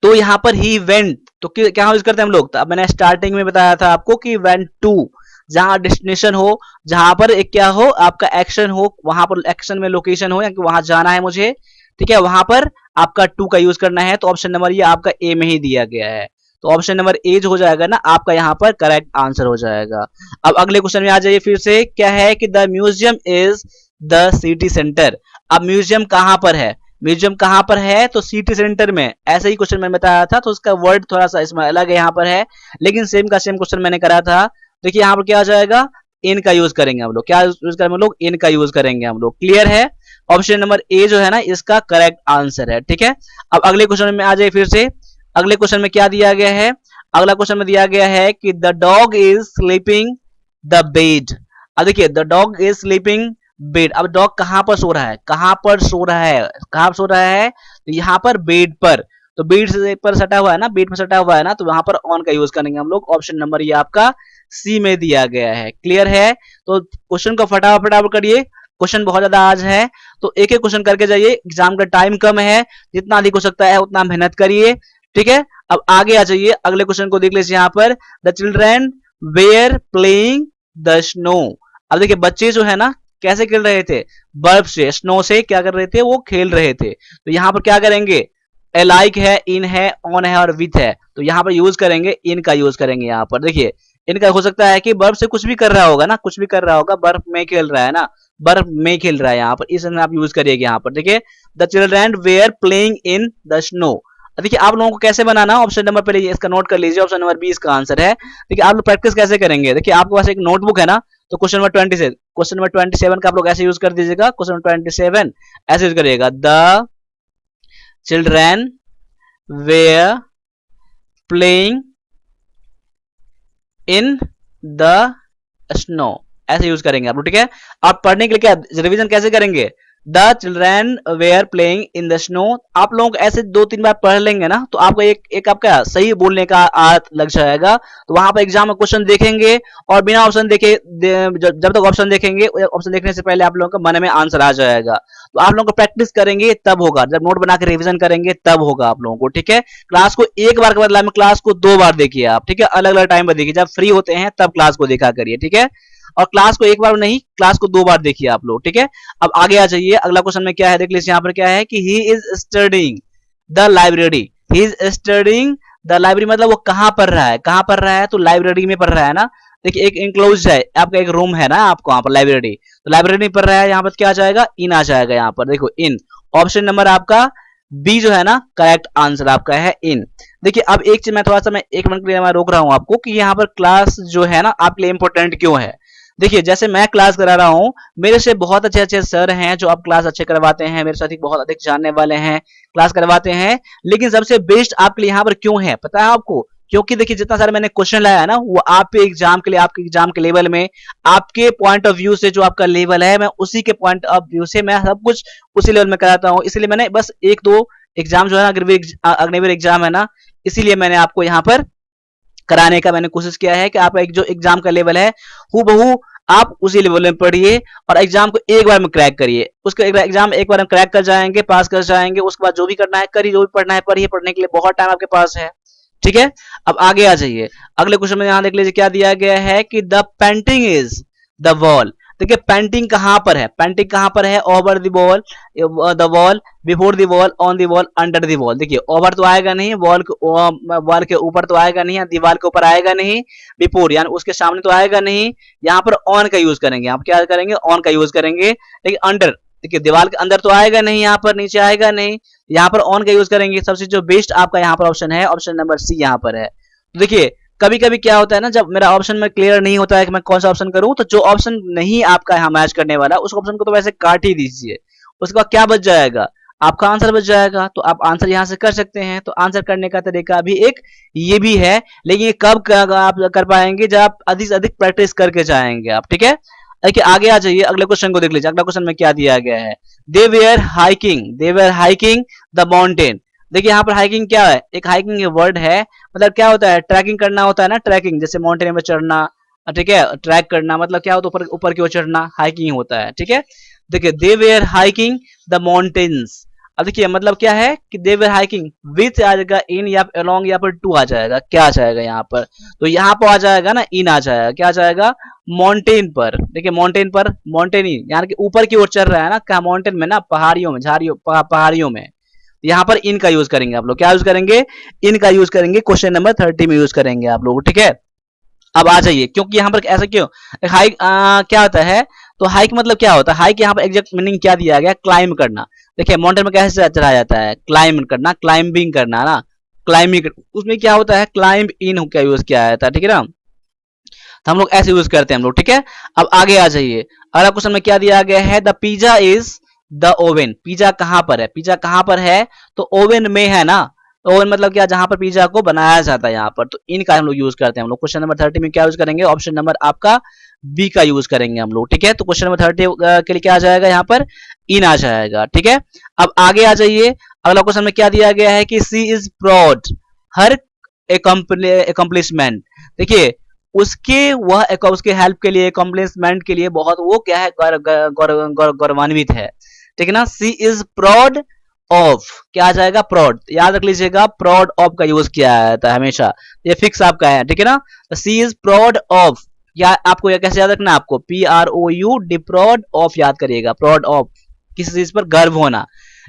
तो यहाँ पर ही वेंट, तो क्या यूज करते हैं हम लोग, तो अब मैंने स्टार्टिंग में बताया था आपको कि वेंट टू, जहां डेस्टिनेशन हो, जहां पर एक क्या हो, आपका एक्शन हो, वहां पर एक्शन में लोकेशन हो, या कि वहां जाना है मुझे, ठीक है, वहां पर आपका टू का यूज करना है। तो ऑप्शन नंबर ये आपका ए में ही दिया गया है, तो ऑप्शन नंबर ए जो हो जाएगा ना आपका यहाँ पर करेक्ट आंसर हो जाएगा। अब अगले क्वेश्चन में आ जाइए फिर से, क्या है कि the museum is the city centre. अब म्यूजियम कहां पर है, म्यूजियम कहां पर है, तो सिटी सेंटर में। ऐसे ही क्वेश्चन मैंने बताया था, तो उसका वर्ड थोड़ा सा इसमें अलग है यहाँ पर है, लेकिन सेम का सेम क्वेश्चन मैंने करा था। देखिए यहाँ पर क्या आ जाएगा, इन का यूज करेंगे हम लोग, क्या यूज करेंगे हम लोग, इन का यूज करेंगे हम लोग। क्लियर है, ऑप्शन नंबर ए जो है ना इसका करेक्ट आंसर है, ठीक है। अब अगले क्वेश्चन में आ जाए फिर से, अगले क्वेश्चन में क्या दिया गया है, अगला क्वेश्चन में दिया गया है कि the dog is sleeping the bed. अब देखिए the dog is sleeping bed, अब डॉग कहां पर सो रहा है, कहां पर सो रहा है, कहां सो रहा है, तो यहाँ पर बेड पर। तो बेड से पर सटा हुआ है ना, बेड पर सटा हुआ है ना, तो वहां पर ऑन का यूज करेंगे हम लोग। ऑप्शन नंबर ये आपका सी में दिया गया है। क्लियर है, तो क्वेश्चन को फटाफट करिए, क्वेश्चन बहुत ज्यादा आज है, तो एक एक क्वेश्चन करके जाइए, एग्जाम का टाइम कम है, जितना अधिक हो सकता है उतना मेहनत करिए, ठीक है। अब आगे आ जाइए, अगले क्वेश्चन को देख लीजिए यहाँ पर, the children were playing the snow. अब देखिए बच्चे जो है ना कैसे खेल रहे थे, बर्फ से, स्नो से क्या कर रहे थे, वो खेल रहे थे। तो यहाँ पर क्या करेंगे, लाइक है, इन है, ऑन है और विथ है, तो यहाँ पर यूज करेंगे, इन का यूज करेंगे। यहाँ पर देखिए इनका हो सकता है कि बर्फ से कुछ भी कर रहा होगा ना, कुछ भी कर रहा होगा, बर्फ में खेल रहा है ना, बर्फ में खेल रहा है, यहाँ पर इस आप यूज करिएगा। यहाँ पर देखिए the children were playing in the snow. देखिए आप लोगों को कैसे बनाना, ऑप्शन नंबर पहले इसका नोट कर लीजिए, ऑप्शन नंबर 20 का आंसर है। देखिए आप लोग प्रैक्टिस कैसे करेंगे, देखिए आपके पास एक नोटबुक है ना, तो क्वेश्चन नंबर 20 से क्वेश्चन नंबर 27 का आप लोग ऐसे यूज कर दीजिएगा, क्वेश्चन नंबर 27 ऐसे यूज करिएगा, the children were playing in the snow, ऐसे यूज करेंगे आप लोग, ठीक है। आप पढ़ने के लिए क्या रिवीजन कैसे करेंगे, the children were playing in the snow, आप लोग ऐसे 2-3 बार पढ़ लेंगे ना, तो आपको एक आपका सही बोलने का आदत लग जाएगा। तो वहां पर एग्जाम में क्वेश्चन देखेंगे और बिना ऑप्शन देखे जब तक ऑप्शन देखेंगे, ऑप्शन देखने से पहले आप लोगों के मन में आंसर आ जाएगा। तो आप लोगों को प्रैक्टिस करेंगे तब होगा, जब नोट बना के रिविजन करेंगे तब होगा आप लोगों को, ठीक है। क्लास को एक बार के बदला में क्लास को 2 बार देखिए आप, ठीक है, अलग अलग टाइम पर देखिए, जब फ्री होते हैं तब क्लास को देखा करिए, ठीक है। और क्लास को एक बार नहीं, क्लास को 2 बार देखिए आप लोग, ठीक है। अब आगे आ जाइए, अगला क्वेश्चन में क्या है देख लीजिए। यहाँ पर क्या है कि he is studying the library, he is studying the library, मतलब वो कहाँ पढ़ रहा है, कहाँ पढ़ रहा है, तो लाइब्रेरी में पढ़ रहा है ना। देखिए एक इंक्लोज है आपका, एक रूम है ना आपको वहां पर लाइब्रेरी, तो लाइब्रेरी में पढ़ रहा है, यहाँ पर क्या आ जाएगा, इन आ जाएगा। यहाँ पर देखो इन, ऑप्शन नंबर आपका बी जो है ना करेक्ट आंसर आपका है इन। देखिए अब एक चीज मैं थोड़ा सा, मैं 1 मिनट के लिए मैं रोक रहा हूं आपको कि यहाँ पर क्लास जो है ना आपके लिए इंपॉर्टेंट क्यों है। देखिए जैसे मैं क्लास करा रहा हूँ, मेरे से बहुत अच्छे अच्छे सर हैं जो आप क्लास अच्छे करवाते हैं, मेरे साथ ही बहुत अधिक जानने वाले हैं, क्लास करवाते हैं, लेकिन सबसे बेस्ट आपके लिए यहाँ पर क्यों है पता है आपको, क्योंकि देखिए जितना सारा मैंने क्वेश्चन लाया है ना, वो आप पे एग्जाम के लिए, आपके एग्जाम के लेवल में, आपके पॉइंट ऑफ व्यू से जो आपका लेवल है, मैं उसी के पॉइंट ऑफ व्यू से मैं सब कुछ उसी लेवल में कराता हूँ। इसलिए मैंने बस 1-2 एग्जाम जो है ना, अग्निवीर एग्जाम है ना, इसीलिए मैंने आपको यहाँ पर कराने का मैंने कोशिश किया है कि आप एक जो एग्जाम का लेवल है हूबहू आप उसी लेवल में पढ़िए और एग्जाम को एक बार में क्रैक करिए। उसको एग्जाम एक बार में क्रैक कर जाएंगे, पास कर जाएंगे, उसके बाद जो भी करना है करिए, जो भी पढ़ना है पढ़िए, पढ़ने के लिए बहुत टाइम आपके पास है, ठीक है। अब आगे आ जाइए, अगले क्वेश्चन में यहाँ देख लीजिए क्या दिया गया है कि the painting is the wall. देखिए पेंटिंग कहां पर है, पेंटिंग कहां पर है, over the wall, the wall, before the wall, on the wall, under the wall. देखिए ओवर तो आएगा नहीं, वॉल के ऊपर तो आएगा नहीं, दीवार के ऊपर आएगा नहीं, बिफोर यानी उसके सामने तो आएगा नहीं, यहाँ पर ऑन का यूज करेंगे, आप क्या करेंगे, ऑन का यूज करेंगे। लेकिन अंडर, देखिए दीवार के अंदर तो आएगा नहीं, यहाँ पर नीचे आएगा नहीं, यहाँ पर ऑन का यूज करेंगे। सबसे जो बेस्ट आपका यहाँ पर ऑप्शन है, ऑप्शन नंबर सी यहाँ पर है। तो देखिए कभी कभी क्या होता है ना, जब मेरा ऑप्शन में क्लियर नहीं होता है कि मैं कौन सा ऑप्शन करूं, तो जो ऑप्शन नहीं आपका यहाँ मैच करने वाला उस ऑप्शन को तो वैसे काट ही दीजिए, उसके बाद क्या बच जाएगा, आपका आंसर बच जाएगा। तो आप आंसर यहाँ से कर सकते हैं। तो आंसर करने का तरीका भी एक ये भी है, लेकिन कब आप कर पाएंगे, जब आप अधिक से अधिक प्रैक्टिस करके जाएंगे आप, ठीक है। देखिए आगे आ जाइए, अगले क्वेश्चन को देख लीजिए। अगला क्वेश्चन में क्या दिया गया है, दे वेयर हाइकिंग द माउंटेन। देखिए यहाँ पर हाइकिंग क्या है, एक हाइकिंग वर्ड है, मतलब क्या होता है, ट्रैकिंग करना होता है ना, ट्रैकिंग जैसे माउंटेन में चढ़ना, ठीक है, ट्रैक करना, मतलब क्या होता है, ऊपर ऊपर की ओर चढ़ना, हाइकिंग होता है, ठीक है। देखिए दे वेयर हाइकिंग द माउंटेन्स। अब देखिए मतलब क्या है कि दे वेयर हाइकिंग, विथ आ जाएगा, इन या अलोंग, या पर टू आ जाएगा, क्या आ जाएगा यहाँ पर, तो यहाँ पर आ जाएगा ना, इन आ जाएगा, क्या आ जाएगा, माउंटेन पर। देखिए माउंटेन पर, माउंटेन ही यानी कि ऊपर की ओर चढ़ रहा है ना, क्या माउंटेन में ना, पहाड़ियों में, झाड़ियों पहाड़ियों में, यहाँ पर इन का यूज करेंगे आप लोग, क्या यूज करेंगे, इन का यूज करेंगे, क्वेश्चन नंबर 30 में यूज करेंगे आप लोग, ठीक है। अब आ जाइए, क्योंकि यहाँ पर ऐसा क्यों, हाइक क्या होता है, तो हाइक मतलब क्या होता है, हाइक यहाँ पर एग्जैक्ट मीनिंग क्या दिया गया, क्लाइम करना। देखिए माउंटेन में कैसे चढ़ाया जाता है, क्लाइम करना, क्लाइंबिंग करना ना, क्लाइंबिंग, उसमें क्या होता है, क्लाइंब इन क्या यूज किया जाता है, ठीक है ना, तो हम लोग ऐसे यूज करते हैं हम लोग, ठीक है। अब आगे आ जाइए, अगला क्वेश्चन में क्या दिया गया है, the pizza is the oven. Pizza कहां पर है, पिज्जा कहां पर है, तो ओवन में है ना, ओवन मतलब क्या, जहां पर पिज्जा को बनाया जाता है यहाँ पर, तो इनका हम लोग यूज करते हैं हम लोग। क्वेश्चन नंबर 30 में क्या यूज करेंगे, ऑप्शन नंबर आपका बी का यूज करेंगे हम लोग, ठीक है। तो क्वेश्चन नंबर 30 के लिए क्या आ जाएगा, यहाँ पर इन आ जाएगा, ठीक है। अब आगे आ जाइए, अगला क्वेश्चन में क्या दिया गया है कि she is proud her accomplishment. देखिए उसके हेल्प के लिए, अकम्प्लिशमेंट के लिए बहुत वो क्या है, गौरवान्वित है, ठीक है ना। सी इज प्राउड ऑफ, क्या आ जाएगा, प्राउड, याद रख लीजिएगा, प्राउड ऑफ का यूज किया जाता है हमेशा, ये फिक्स आपका है, ठीक है ना। सी इज प्राउड ऑफ या आपको या कैसे याद रखना, आपको PROU डिप्राउड ऑफ याद करिएगा, प्राउड ऑफ, किसी चीज पर गर्व होना,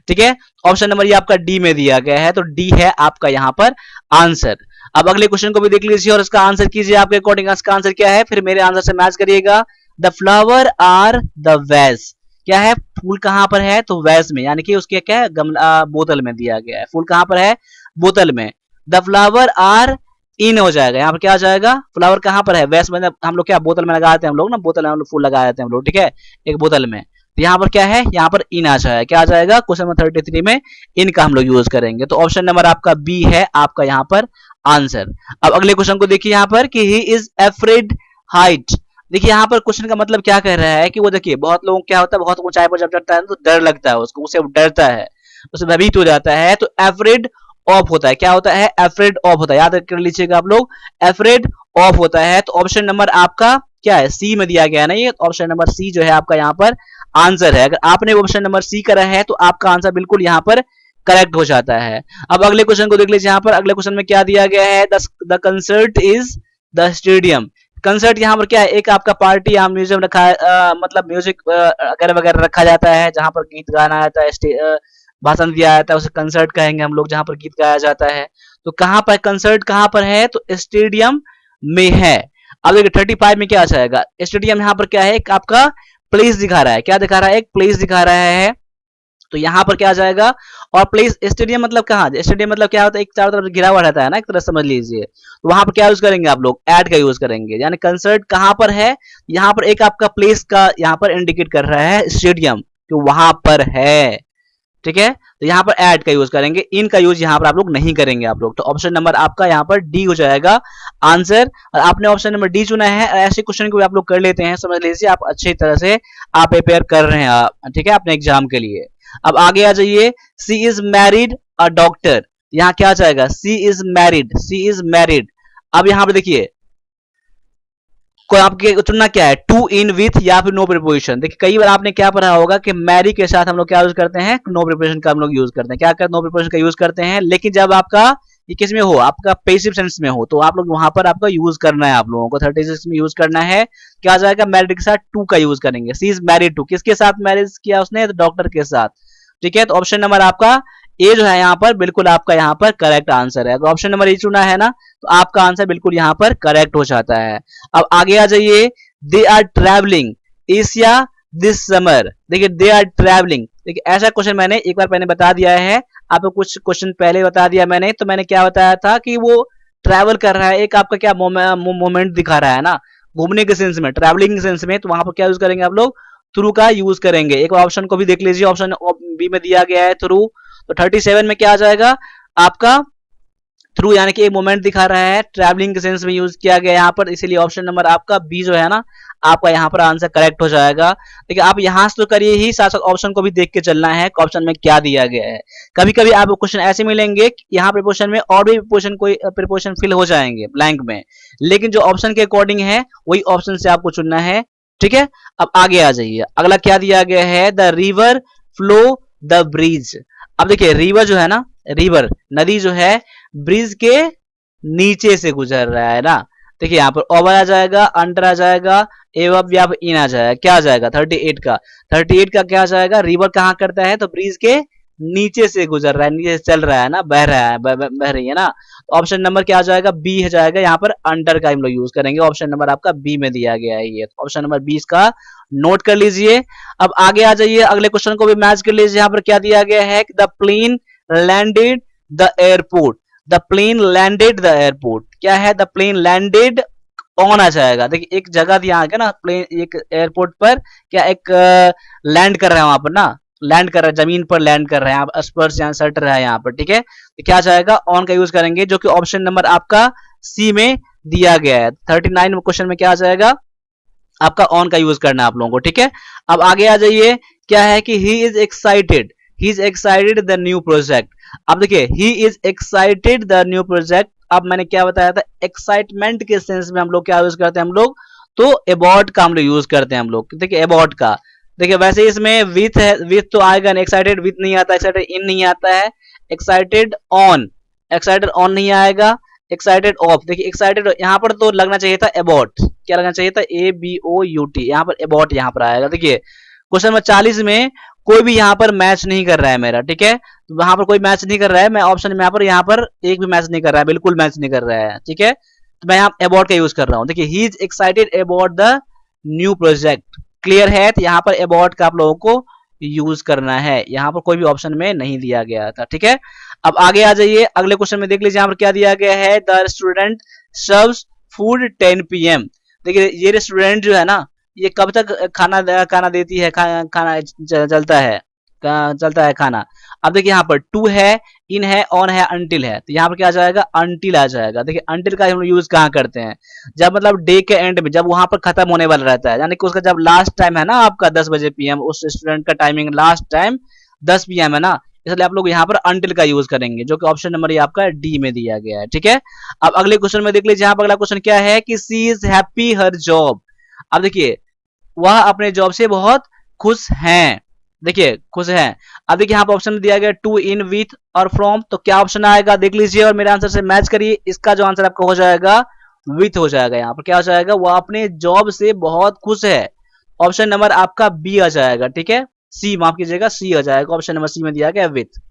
ठीक है। ऑप्शन नंबर ये आपका डी में दिया गया है, तो डी है आपका यहाँ पर आंसर। अब अगले क्वेश्चन को भी देख लीजिए और इसका आंसर कीजिए आपके अकॉर्डिंग, इसका आंसर क्या है, फिर मेरे आंसर से मैच करिएगा। The flower are the vase, क्या है, फूल कहां पर है, तो वेज में, यानी कि उसके क्या है, गमला बोतल में दिया गया है, फूल कहां पर है, बोतल में। द फ्लावर आर इन हो जाएगा, यहाँ पर क्या आ जाएगा, फ्लावर कहां पर है, वेस्ट में, हम लोग क्या बोतल में लगाते हैं हम लोग ना, बोतल में हम लोग फूल लगा देते हैं हम लोग, ठीक है, एक बोतल में। तो यहाँ पर क्या है, यहाँ पर इन आ जाएगा, क्या आ जाएगा, क्वेश्चन नंबर 33 में इन का हम लोग यूज करेंगे। तो ऑप्शन नंबर आपका बी है आपका यहाँ पर आंसर। अब अगले क्वेश्चन को देखिए यहाँ पर कि ही इज अफ्रेड हाइट। देखिए यहाँ पर क्वेश्चन का मतलब क्या कह रहा है कि वो, देखिए बहुत लोगों को क्या होता है, बहुत ऊंचाई पर जब चढ़ता है तो डर लगता है उसको, उसे डरता है, उसे भयभीत हो जाता है, तो अफ्रेड ऑफ होता है, क्या होता है, अफ्रेड ऑफ होता है, याद कर लीजिएगा आप लोग, अफ्रेड ऑफ होता है। तो ऑप्शन नंबर आपका क्या है, सी में दिया गया है ना, ये ऑप्शन नंबर सी जो है आपका यहाँ पर आंसर है। अगर आपने ऑप्शन नंबर सी करा है तो आपका आंसर बिल्कुल यहाँ पर करेक्ट हो जाता है। अब अगले क्वेश्चन को देख लीजिए, यहाँ पर अगले क्वेश्चन में क्या दिया गया है, the concert is the stadium. Concert यहाँ पर क्या है, एक आपका पार्टी या म्यूजियम रखा है, मतलब म्यूजिक वगैरह वगैरह रखा जाता है, जहां पर गीत गाना जाता है, भाषण दिया जाता है, उसे कंसर्ट कहेंगे हम लोग, जहां पर गीत गाया जाता है। तो कहां पर कंसर्ट कहां पर है, तो स्टेडियम में है। अब देखिए 35 में क्या आ जाएगा, स्टेडियम यहाँ पर क्या है, एक आपका प्लेस दिखा रहा है, क्या दिखा रहा है, एक प्लेस दिखा रहा है, तो यहाँ पर क्या आ जाएगा, और प्लेस, स्टेडियम मतलब कहाँ, स्टेडियम मतलब क्या होता है, एक चारों तरफ घिरा हुआ रहता है ना, एक तरह समझ लीजिए, तो वहां पर क्या यूज करेंगे आप लोग, एड का यूज करेंगे, यानी कंसर्ट कहां पर है, यहाँ पर एक आपका प्लेस का यहाँ पर इंडिकेट कर रहा है स्टेडियम, तो वहां पर है, ठीक है। तो यहाँ पर ऐड का यूज करेंगे, इन का यूज यहाँ पर आप लोग नहीं करेंगे आप लोग। तो ऑप्शन नंबर आपका यहाँ पर डी हो जाएगा आंसर, और आपने ऑप्शन नंबर डी चुना है। ऐसे क्वेश्चन को भी आप लोग कर लेते हैं, समझ लीजिए आप अच्छी तरह से आप प्रिपेयर कर रहे हैं, ठीक है, अपने एग्जाम के लिए। अब आगे आ जाइए, she is married a doctor, यहाँ क्या आ जाएगा, she is married, she is married. अब यहाँ पे देखिए को आपके चुनना क्या है, टू इन विथ या फिर नो प्रिपोजिशन। देखिए कई बार आपने क्या पढ़ा होगा कि मैरी के साथ हम लोग क्या यूज करते हैं, नो प्रिपोजिशन का हम लोग यूज करते हैं, क्या करते, नो प्रिपोजिशन का यूज करते हैं। लेकिन जब आपका ये किस में हो, आपका पैसिव सेंस में हो, तो आप लोग वहां पर आपका यूज करना है, आप लोगों को 36 में यूज करना है। क्या आ जाएगा, मैरिड के साथ टू का यूज करेंगे, सी इज मैरिड टू, किसके साथ मैरिज किया उसने, तो डॉक्टर के साथ, ठीक है। तो ऑप्शन नंबर आपका ए जो है यहाँ पर बिल्कुल आपका यहाँ पर करेक्ट आंसर है। अगर ऑप्शन नंबर ए चुना है ना, तो आपका आंसर बिल्कुल यहाँ पर करेक्ट हो जाता है। अब आगे आ जाइए, they are travelling Asia this summer. देखिए दे आर ट्रैवलिंग, देखिए ऐसा क्वेश्चन मैंने एक बार पहले बता दिया है आपको, कुछ क्वेश्चन पहले बता दिया मैंने। तो मैंने क्या बताया था कि वो ट्रैवल कर रहा है, एक आपका क्या मोमेंट दिखा रहा है ना, घूमने के सेंस में, ट्रैवलिंग के सेंस में, तो वहां पर क्या यूज करेंगे आप लोग, थ्रू का यूज करेंगे। एक ऑप्शन को भी देख लीजिए, ऑप्शन बी में दिया गया है थ्रू, तो 37 में क्या आ जाएगा आपका थ्रू, यानी कि एक मोमेंट दिखा रहा है, ट्रैवलिंग के सेंस में यूज किया गया यहाँ पर, इसीलिए ऑप्शन नंबर आपका बी जो है ना आपका यहाँ पर आंसर करेक्ट हो जाएगा। देखिए आप यहाँ से तो करिए ही, साथ साथ ऑप्शन को भी देख के चलना है ऑप्शन में क्या दिया गया है। कभी कभी आपको क्वेश्चन ऐसे मिलेंगे यहाँ प्रिपोजिशन में और भी प्रिपोजिशन कोई प्रिपोजिशन फिल हो जाएंगे ब्लैंक में, लेकिन जो ऑप्शन के अकॉर्डिंग है वही ऑप्शन से आपको चुनना है, ठीक है। अब आगे आ जाइए, अगला क्या दिया गया है, the river flow the bridge. अब देखिए रिवर जो है ना, रिवर नदी जो है ब्रिज के नीचे से गुजर रहा है ना। देखिए यहाँ पर ओवर आ जाएगा, अंडर आ जाएगा, एवब या इन आ जाएगा, क्या आ जाएगा 38 का, 38 का क्या आ जाएगा, रिवर कहाँ करता है, तो ब्रिज के नीचे से गुजर रहा है, नीचे से चल रहा है ना, बह रहा है, बह रही है ना। ऑप्शन नंबर क्या आ जाएगा, बी हो जाएगा, यहाँ पर अंडर का हम लोग यूज करेंगे। ऑप्शन नंबर आपका बी में दिया गया है, ये ऑप्शन नंबर 20 का नोट कर लीजिए। अब आगे आ जाइए, अगले क्वेश्चन को भी मैच कर लीजिए। यहाँ पर क्या दिया गया है, the plane landed the airport, the plane landed the airport, क्या है, द प्लेन लैंडेड ऑन आ जाएगा। देखिए एक जगह दिया गया ना, प्लेन एक एयरपोर्ट पर क्या एक लैंड कर रहा है वहां पर ना, लैंड कर रहा है, जमीन पर लैंड कर रहे हैं, आप स्पर्श यहाँ सट रहा है यहाँ पर, ठीक है। तो क्या जाएगा, ऑन का यूज करेंगे, जो कि ऑप्शन नंबर आपका सी में दिया गया है। 39 क्वेश्चन में क्या आ जाएगा आपका, ऑन का यूज करना है आप लोगों को, ठीक है। अब आगे आ जाइए, क्या है कि he is excited the new project. अब देखिए he is excited the new project, अब मैंने क्या बताया था, एक्साइटमेंट के सेंस में हम लोग क्या यूज करते हैं, हम लोग तो अबाउट का हम लोग यूज करते हैं हम लोग, देखिए अबाउट का। देखिए वैसे इसमें विथ है, विथ तो आएगा नहीं, एक्साइटेड विथ नहीं आता, एक्साइटेड इन नहीं आता है, एक्साइटेड ऑन नहीं आएगा, एक्साइटेड ऑफ, देखिए एक्साइटेड यहाँ पर तो लगना चाहिए था अबाउट, क्या लगना चाहिए था, ABOUT, यहाँ पर अबाउट यहाँ पर आएगा। देखिए क्वेश्चन नंबर 40 में कोई भी यहाँ पर मैच नहीं कर रहा है मेरा, ठीक है, तो वहां पर कोई मैच नहीं कर रहा है, मैं ऑप्शन में यहाँ पर एक भी मैच नहीं कर रहा है, बिल्कुल मैच नहीं कर रहा है, ठीक है, तो मैं यहाँ अबाउट का यूज कर रहा हूँ। देखिए he is excited about the new project, clear है, तो यहाँ पर अबाउट का आप लोगों को यूज करना है, यहाँ पर कोई भी ऑप्शन में नहीं दिया गया था, ठीक है। अब आगे आ जाइए, अगले क्वेश्चन में देख लीजिए यहाँ पर क्या दिया गया है, the restaurant serves food 10 PM। देखिए ये रेस्टोरेंट जो है ना, ये कब तक खाना देती है, खाना चलता है खाना। अब देखिए यहाँ पर टू है, इन है, ऑन है, अंटिल है, तो यहाँ पर क्या आ जाएगा, अंटिल आ जाएगा। देखिए अंटिल का हम यूज कहाँ करते हैं, जब मतलब डे के एंड में, जब वहां पर खत्म होने वाला रहता है, यानी कि उसका जब लास्ट टाइम है ना आपका 10 बजे PM, उस रेस्टोरेंट का टाइमिंग लास्ट टाइम 10 PM है ना, इसलिए आप लोग यहाँ पर अंटिल का यूज करेंगे, जो कि ऑप्शन नंबर ये आपका डी में दिया गया है, ठीक है। अब अगले क्वेश्चन में देख लीजिए, यहाँ पर अगला क्वेश्चन क्या है कि she is happy her job. अब देखिए वह अपने जॉब से बहुत खुश हैं, देखिए खुश हैं। अब देखिए यहाँ पर ऑप्शन दिया गया टू, इन, विथ और फ्रॉम, तो क्या ऑप्शन आएगा देख लीजिए और मेरे आंसर से मैच करिए। इसका जो आंसर आपका हो जाएगा विथ हो जाएगा, यहाँ पर क्या हो जाएगा, वह अपने जॉब से बहुत खुश है, ऑप्शन नंबर आपका बी आ जाएगा, ठीक है, सी माफ कीजिएगा, सी आ जाएगा, ऑप्शन नंबर सी में दिया गया विथ,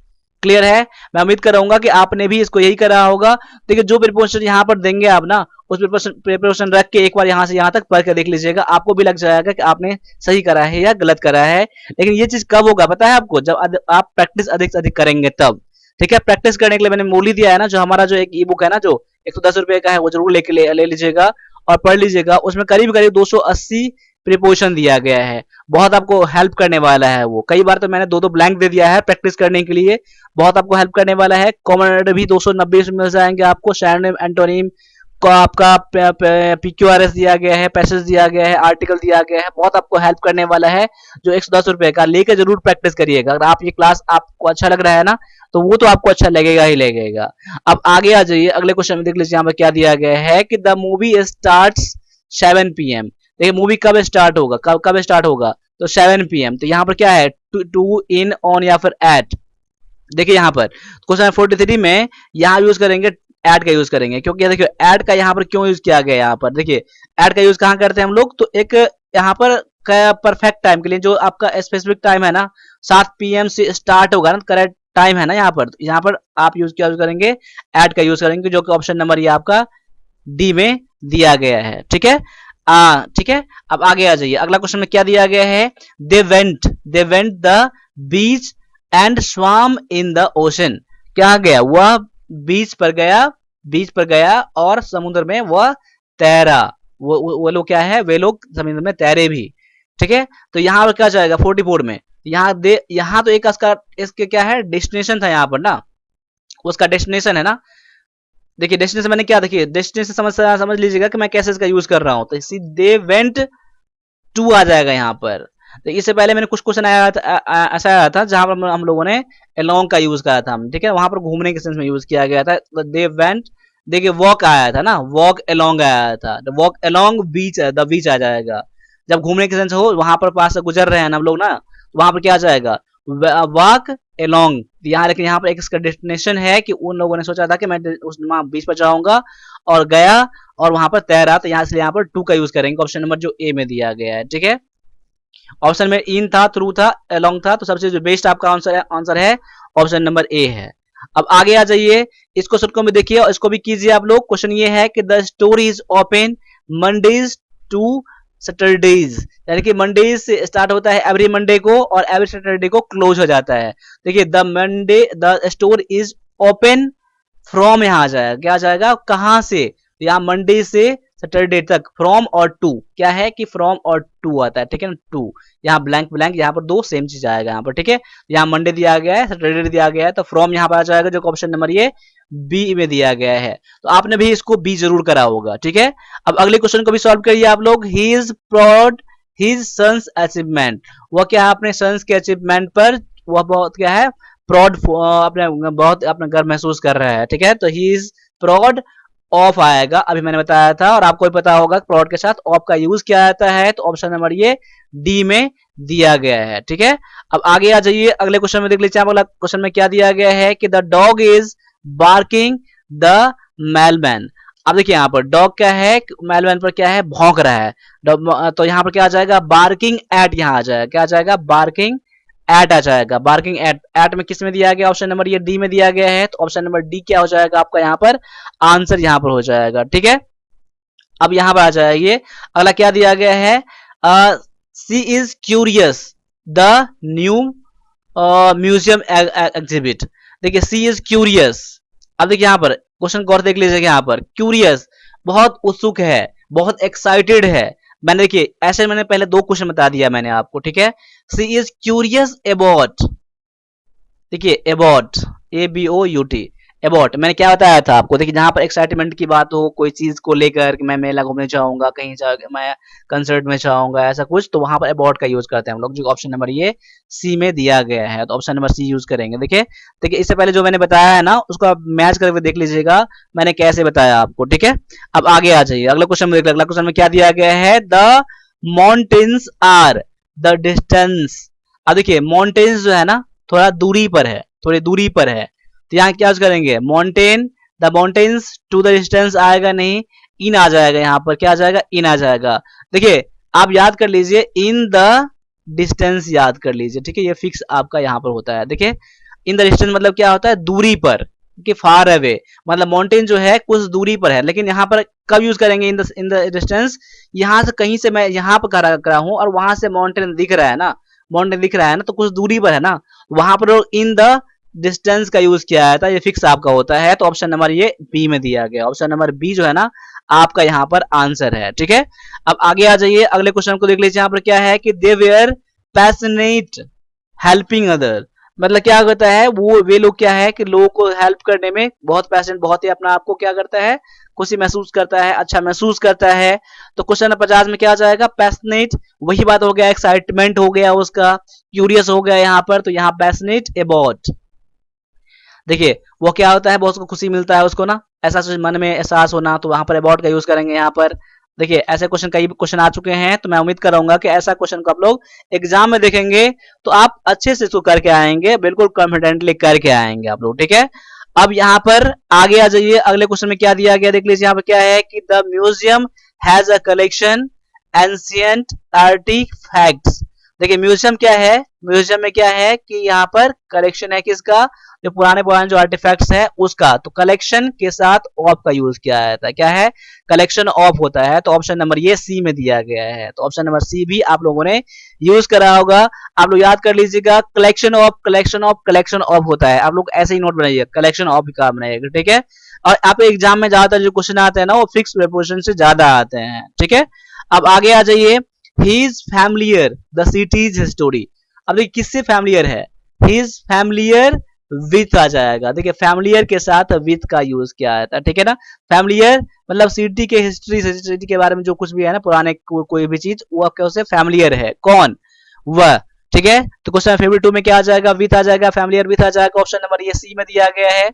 क्लियर है। मैं उम्मीद कर रहा हूँ कि आपने भी इसको यही करा होगा। देखिए जो प्रिपोजिशन यहाँ पर देंगे आप ना, उस प्रिपोजिशन रख के एक बार यहाँ से यहाँ तक पढ़ के देख लीजिएगा, आपको भी लग जाएगा कि आपने सही करा है या गलत करा है। लेकिन ये चीज कब होगा पता है आपको, जब आप प्रैक्टिस अधिक से अधिक करेंगे तब, ठीक है। प्रैक्टिस करने के लिए मैंने मूली दिया है ना, जो हमारा जो एक ई बुक है ना, जो 110 रुपए का है, वो जरूर ले लीजिएगा और पढ़ लीजिएगा। उसमें करीब करीब 280 प्रिपोजिशन दिया गया है, बहुत आपको हेल्प करने वाला है वो। कई बार तो मैंने दो ब्लैंक दे दिया है प्रैक्टिस करने के लिए, बहुत आपको हेल्प करने वाला है। कॉमन भी 290 मिल जाएंगे आपको, सिनोनिम एंटोनिम को आपका PQRS दिया गया है, पैसेज दिया गया है, आर्टिकल दिया गया है, बहुत आपको हेल्प करने वाला है। जो 110 रुपए का लेकर जरूर प्रैक्टिस करिएगा। अगर आप ये क्लास आपको अच्छा लग रहा है ना, तो वो तो आपको अच्छा लगेगा ही लगेगा। अब आगे आ जाइए, अगले क्वेश्चन में देख लीजिए यहाँ पर क्या दिया गया है कि द मूवी स्टार्ट्स 7 PM। देखिए मूवी कब स्टार्ट होगा, कब स्टार्ट होगा, तो 7 PM। तो यहाँ पर क्या है, टू, इन, ऑन या फिर एट। देखिए यहाँ पर क्वेश्चन 43 में यहाँ यूज करेंगे, ऐड का यूज करेंगे, क्योंकि देखिए ऐड का यहाँ पर क्यों यूज किया गया, यहाँ पर देखिए ऐड का यूज कहाँ करते हैं हम लोग, तो एक यहाँ पर परफेक्ट टाइम के लिए, जो आपका स्पेसिफिक टाइम है ना 7 PM से स्टार्ट होगा ना, करेक्ट टाइम है ना, यहाँ पर आप यूज करेंगे, ऐड का यूज करेंगे, जो कि ऑप्शन नंबर ये आपका डी में दिया गया है, ठीक है। ठीक है। अब आगे आ जाइए, अगला क्वेश्चन में क्या दिया गया है, they went the beach and swam in the ocean. क्या गया, वह बीच पर गया और समुद्र में वह तैरा। वो लोग क्या है, वे लोग समुद्र में तैरे भी, ठीक है। तो यहाँ पर क्या जाएगा 44 में, यहाँ तो एक इसके क्या है, डेस्टिनेशन था यहाँ पर ना, उसका डेस्टिनेशन है ना। देखिए डेस्टिनेशन मैंने क्या, देखिए डेस्टिनेशन समझ लीजिएगा कि मैं कैसे इसका यूज कर रहा हूं। तो इसी दे वेंट टू आ जाएगा यहाँ पर। तो इससे पहले मैंने कुछ क्वेश्चन ऐसा आया था जहां पर हम लोगों ने अलोंग का यूज करा था, ठीक है, वहां पर घूमने के सेंस में यूज किया गया था। तो दे वेंट, देखिए वॉक आया था ना, वॉक अलोंग आया था, walk along beach, the beach आ जाएगा। जब घूमने के सेंस हो, वहां पर पास से गुजर रहे हैं हम लोग ना, वहां पर क्या आ जाएगा, वॉक अलोंग। यहाँ लेकिन यहाँ पर एक इसका डेस्टिनेशन है कि उन लोगों ने सोचा था कि मैं उस बीच पर जाऊंगा और गया और वहां पर तैरा, तो इसलिए यहाँ पर टू का यूज करेंगे, ऑप्शन नंबर जो ए में दिया गया है, ठीक है। ऑप्शन में इन था, थ्रू था, अलोंग था, तो सबसे जो बेस्ट आपका आंसर है ऑप्शन नंबर ए है। अब आगे आ जाइए, इस क्वेश्चन को भी देखिए और इसको भी कीजिए आप लोग। क्वेश्चन ये है कि the store is open Mondays to Saturdays, यानी कि मंडे से स्टार्ट होता है एवरी मंडे को और एवरी सैटरडे को क्लोज हो जाता है। देखिए the store is open from, यहाँ आ जाएगा, क्या आ जाएगा, कहां से, यहाँ मंडे से सैटरडे तक, फ्रॉम और टू, क्या है कि फ्रॉम और टू आता है, ठीक है ना, टू, यहाँ ब्लैंक ब्लैंक, यहाँ पर दो सेम चीज आएगा यहाँ पर, ठीक है। यहाँ मंडे दिया गया है, सैटरडे दिया गया है, तो फ्रॉम यहाँ पर आ जाएगा, जो ऑप्शन नंबर ये बी में दिया गया है। तो आपने भी इसको बी जरूर करा होगा, ठीक है। अब अगले क्वेश्चन को भी सॉल्व करिए आप लोग। He is proud his son's achievement, वह क्या अपने सन्स के अचीवमेंट पर वह बहुत क्या है, प्राउड, अपने बहुत अपना गर्व महसूस कर रहा है, ठीक है। तो ही इज प्राउड ऑफ आएगा, अभी मैंने बताया था और आपको भी पता होगा प्राउड के साथ ऑफ का यूज किया जाता है, तो ऑप्शन नंबर ये डी में दिया गया है, ठीक है। अब आगे आ जाइए, अगले क्वेश्चन में देख लीजिए, अगला क्वेश्चन में क्या दिया गया है कि the dog is barking the mailman. अब देखिए यहाँ पर डॉग क्या है, मैलमैन पर क्या है, भौंक रहा है। तो यहाँ पर क्या आ जाएगा, बार्किंग एट, यहाँ आ जाएगा, क्या आ जाएगा, बार्किंग एट आ जाएगा। बार्किंग एट, एट में किस में दिया गया, ऑप्शन नंबर ये डी में दिया गया है, तो ऑप्शन नंबर डी क्या हो जाएगा आपका यहाँ पर आंसर यहाँ पर हो जाएगा। ठीक है, अब यहाँ पर आ जाएगी, अगला क्या दिया गया है, she is curious the new museum exhibit. देखिए सी इज क्यूरियस, अब देखिए यहाँ पर क्वेश्चन गौर देख लीजिएगा, यहाँ पर क्यूरियस बहुत उत्सुक है, बहुत एक्साइटेड है। मैंने देखिए ऐसे मैंने पहले दो क्वेश्चन बता दिया मैंने आपको, ठीक है। सी इज क्यूरियस अबाउट, देखिए अबाउट, ABOUT, अबाउट मैंने क्या बताया था आपको, देखिए जहां पर एक्साइटमेंट की बात हो कोई चीज को लेकर कि मैं मेला घूमने जाऊंगा, कहीं मैं कंसर्ट में जाऊंगा, ऐसा कुछ, तो वहां पर अबाउट का यूज करते हैं हम लोग, जो ऑप्शन नंबर ये सी में दिया गया है, तो ऑप्शन नंबर सी यूज करेंगे। देखिए देखिए इससे पहले जो मैंने बताया है ना उसको आप मैच करके देख लीजिएगा मैंने कैसे बताया आपको, ठीक है। अब आगे आ जाइए, अगला क्वेश्चन में देख, अगला क्वेश्चन में क्या दिया गया है, the mountains are the distance. अब देखिए माउंटेन्स जो है ना थोड़ा दूरी पर है, थोड़ी दूरी पर है, तो यहाँ क्या करेंगे, mountain, the mountains to the distance आएगा नहीं, इन आ जाएगा, यहाँ पर क्या आ जाएगा, इन आ जाएगा। देखिए आप याद कर लीजिए, इन द डिस्टेंस याद कर लीजिए, ठीक है, ये फिक्स आपका यहाँ पर होता है। देखिए इन द डिस्टेंस मतलब क्या होता है, दूरी पर, कि फार अवे, मतलब माउंटेन जो है कुछ दूरी पर है, लेकिन यहाँ पर कब यूज करेंगे, इन द डिस्टेंस, यहाँ से कहीं से मैं यहाँ पर खड़ा हूँ और वहां से माउंटेन दिख रहा है ना, माउंटेन दिख रहा है ना, तो कुछ दूरी पर है ना, वहां पर इन द डिस्टेंस का यूज किया जाता है, ये फिक्स आपका होता है, तो ऑप्शन नंबर ये बी में दिया गया, ऑप्शन नंबर बी जो है ना आपका यहाँ पर आंसर है, ठीक है। अब आगे आ जाइए, अगले क्वेश्चन को देख लीजिए, यहाँ पर क्या है कि they where passionate helping other, मतलब क्या होता है, वो वे लोग क्या है कि लोगों को हेल्प करने में बहुत पैशनेट, बहुत ही अपना आपको क्या करता है, खुशी महसूस करता है, अच्छा महसूस करता है। तो क्वेश्चन नंबर 50 में क्या आ जाएगा, पैशनेट, वही बात हो गया, एक्साइटमेंट हो गया उसका, क्यूरियस हो गया यहाँ पर, तो यहाँ पैशनेट अबाउट, देखिए वो क्या होता है, बहुत खुशी मिलता है उसको ना, ऐसा मन में एहसास होना, तो वहां पर अबाउट का यूज करेंगे यहाँ पर। देखिए ऐसे क्वेश्चन कई क्वेश्चन आ चुके हैं, तो मैं उम्मीद कर रहा हूँ कि ऐसा क्वेश्चन को आप लोग एग्जाम में देखेंगे तो आप अच्छे से इसको करके आएंगे, बिल्कुल कॉन्फिडेंटली करके आएंगे आप लोग, ठीक है। अब यहाँ पर आगे आ जाइए, अगले क्वेश्चन में क्या दिया गया देख लीजिए, यहाँ पर क्या है कि the museum has a collection ancient artifacts. देखिए म्यूजियम क्या है, म्यूजियम में क्या है कि यहाँ पर कलेक्शन है किसका, जो पुराने पुराने जो आर्टिफैक्ट्स है उसका, तो कलेक्शन के साथ ऑफ का यूज किया जाता है, क्या है, कलेक्शन ऑफ होता है, तो ऑप्शन नंबर ये सी में दिया गया है, तो ऑप्शन नंबर सी भी आप लोगों ने यूज करा होगा। आप लोग याद कर लीजिएगा, collection of, collection of, collection of होता है, आप लोग ऐसे ही नोट बनाइए, कलेक्शन ऑफ का बनाइएगा, ठीक है। और आप एग्जाम में ज्यादातर जो क्वेश्चन आते हैं ना वो फिक्स प्रीपोजिशन से ज्यादा आते हैं, ठीक है। अब आगे आ जाइए, he is familiar the cities history. अब देखिए किससे फैमिलियर है, ही इज फैमिलियर विथ आ जाएगा, देखिए फैमिलियर के साथ विथ का यूज किया जाता है, ठीक है ना। फैमिलियर मतलब सिटी के हिस्ट्री, सिटी के बारे में जो कुछ भी है ना पुराने कोई भी चीज, वो आपके उससे फैमिलियर है, कौन, वह, ठीक है। तो क्वेश्चन फेवरेट 2 में क्या आ जाएगा, विथ आ जाएगा, फैमिलियर विथ आ जाएगा, ऑप्शन नंबर ये सी में दिया गया है,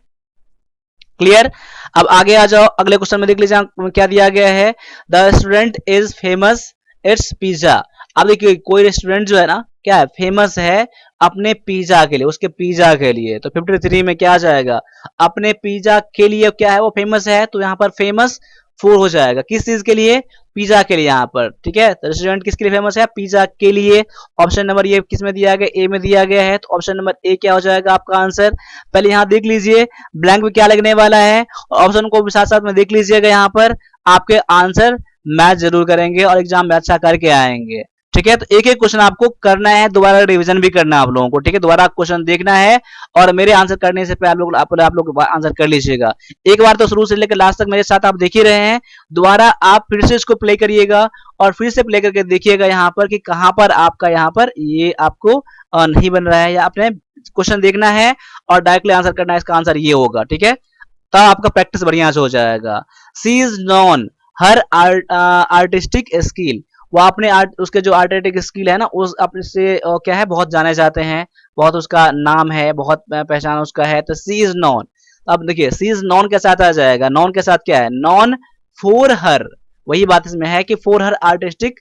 क्लियर। अब आगे आ जाओ, अगले क्वेश्चन में देख लीजिए क्या दिया गया है, the restaurant is famous it's pizza. अब देखिए कोई रेस्टोरेंट जो है ना क्या है, फेमस है अपने पिज्जा के लिए, उसके पिज्जा के लिए, तो 53 में क्या आ जाएगा, अपने पिज्जा के लिए क्या है वो फेमस है, तो यहाँ पर फेमस 4 हो जाएगा, किस चीज के लिए, पिज्जा के लिए यहाँ पर, ठीक है। तो रेस्टोरेंट किसके लिए फेमस है, पिज्जा के लिए, ऑप्शन नंबर ये किस में दिया गया, ए में दिया गया है, तो ऑप्शन नंबर ए क्या हो जाएगा आपका आंसर। पहले यहाँ देख लीजिए ब्लैंक में क्या लगने वाला है, ऑप्शन को भी साथ साथ में देख लीजिएगा, यहाँ पर आपके आंसर मैच जरूर करेंगे और एग्जाम में अच्छा करके आएंगे, ठीक है। तो एक एक क्वेश्चन आपको करना है, दोबारा रिवीजन भी करना है आप लोगों को, ठीक है, दोबारा क्वेश्चन देखना है और मेरे आंसर करने से पहले आप लोग आंसर कर लीजिएगा। एक बार तो शुरू से लेकर लास्ट तक मेरे साथ आप देख ही रहे हैं, दोबारा आप फिर से इसको प्ले करिएगा और फिर से प्ले करके देखिएगा यहाँ पर कि कहाँ पर आपका यहाँ पर ये आपको नहीं बन रहा है, या आपने क्वेश्चन देखना है और डायरेक्टली आंसर करना है, इसका आंसर ये होगा, ठीक है, तब आपका प्रैक्टिस बढ़िया से हो जाएगा। She is known her artistic skill, वो अपने उसके जो आर्टिस्टिक स्किल है ना उस अपने से क्या है बहुत जाने जाते हैं, बहुत उसका नाम है, बहुत पहचान उसका है, तो सी इज नॉन। अब देखिए सी इज नॉन के साथ आ जाएगा, नॉन के साथ क्या है, नॉन फॉर हर, वही बात इसमें है कि फॉर हर आर्टिस्टिक,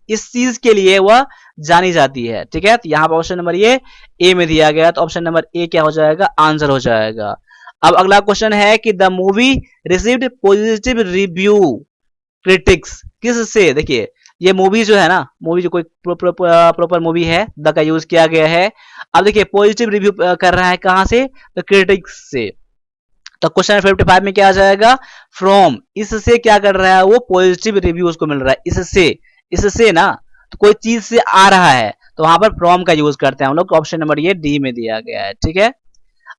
इस चीज के लिए वह जानी जाती है, ठीक है। तो यहाँ पर ऑप्शन नंबर ये ए में दिया गया, तो ऑप्शन नंबर ए क्या हो जाएगा, आंसर हो जाएगा। अब अगला क्वेश्चन है कि the movie received positive review critics किससे। देखिए ये मूवी जो है ना, मूवी जो कोई प्रॉपर मूवी है, द का यूज किया गया है। अब देखिए पॉजिटिव रिव्यू कर रहा है कहां से, तो क्रिटिक्स से। तो क्वेश्चन 55 में क्या आ जाएगा, फ्रॉम, इससे क्या कर रहा है वो, पॉजिटिव रिव्यू उसको मिल रहा है, इससे, इससे ना, तो कोई चीज से आ रहा है तो वहां पर फ्रॉम का यूज करते हैं हम लोग। ऑप्शन नंबर ये डी में दिया गया है, ठीक है।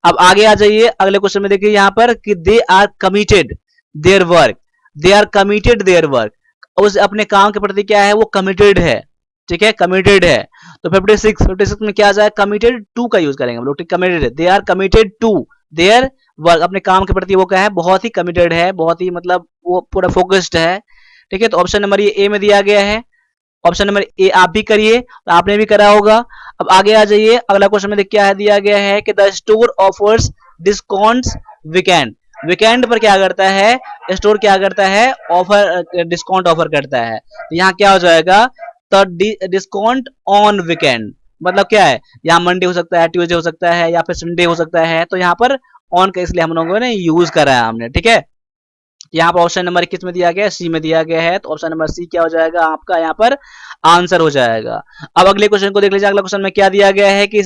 अब आगे आ जाइए अगले क्वेश्चन में, देखिए यहाँ पर कि they are committed their work, they are committed their work, उस अपने काम के प्रति क्या है वो कमिटेड है, ठीक है, कमिटेड है। तो 56 में क्या आ जाए, कमिटेड टू का यूज करेंगे हम लोग, ठीक, committed, they are committed to their work, अपने काम के प्रति वो क्या है, बहुत ही कमिटेड है, बहुत ही मतलब वो पूरा फोकस्ड है, ठीक है। तो ऑप्शन नंबर ये ए में दिया गया है। ऑप्शन नंबर ए आप भी करिए, तो आपने भी करा होगा। अब आगे आ जाइए अगला क्वेश्चन में, क्या है दिया गया है कि the store offers discounts weekend, weekend पर क्या करता है, स्टोर क्या करता है, ऑफर, डिस्काउंट ऑफर करता है। तो यहाँ क्या हो जाएगा, तो डिस्काउंट ऑन वीकेंड, मतलब क्या है, यहाँ मंडे हो सकता है, ट्यूसडे हो सकता है, या फिर संडे हो सकता है, तो यहाँ पर ऑन का इसलिए हम लोगों ने यूज करा है हमने, ठीक है। यहाँ पर ऑप्शन नंबर किस में दिया गया है, सी में दिया गया है। तो ऑप्शन नंबर सी क्या हो जाएगा आपका यहाँ पर आंसर हो जाएगा। अब अगले क्वेश्चन को देख लीजिए, अगला क्वेश्चन में क्या दिया गया है कि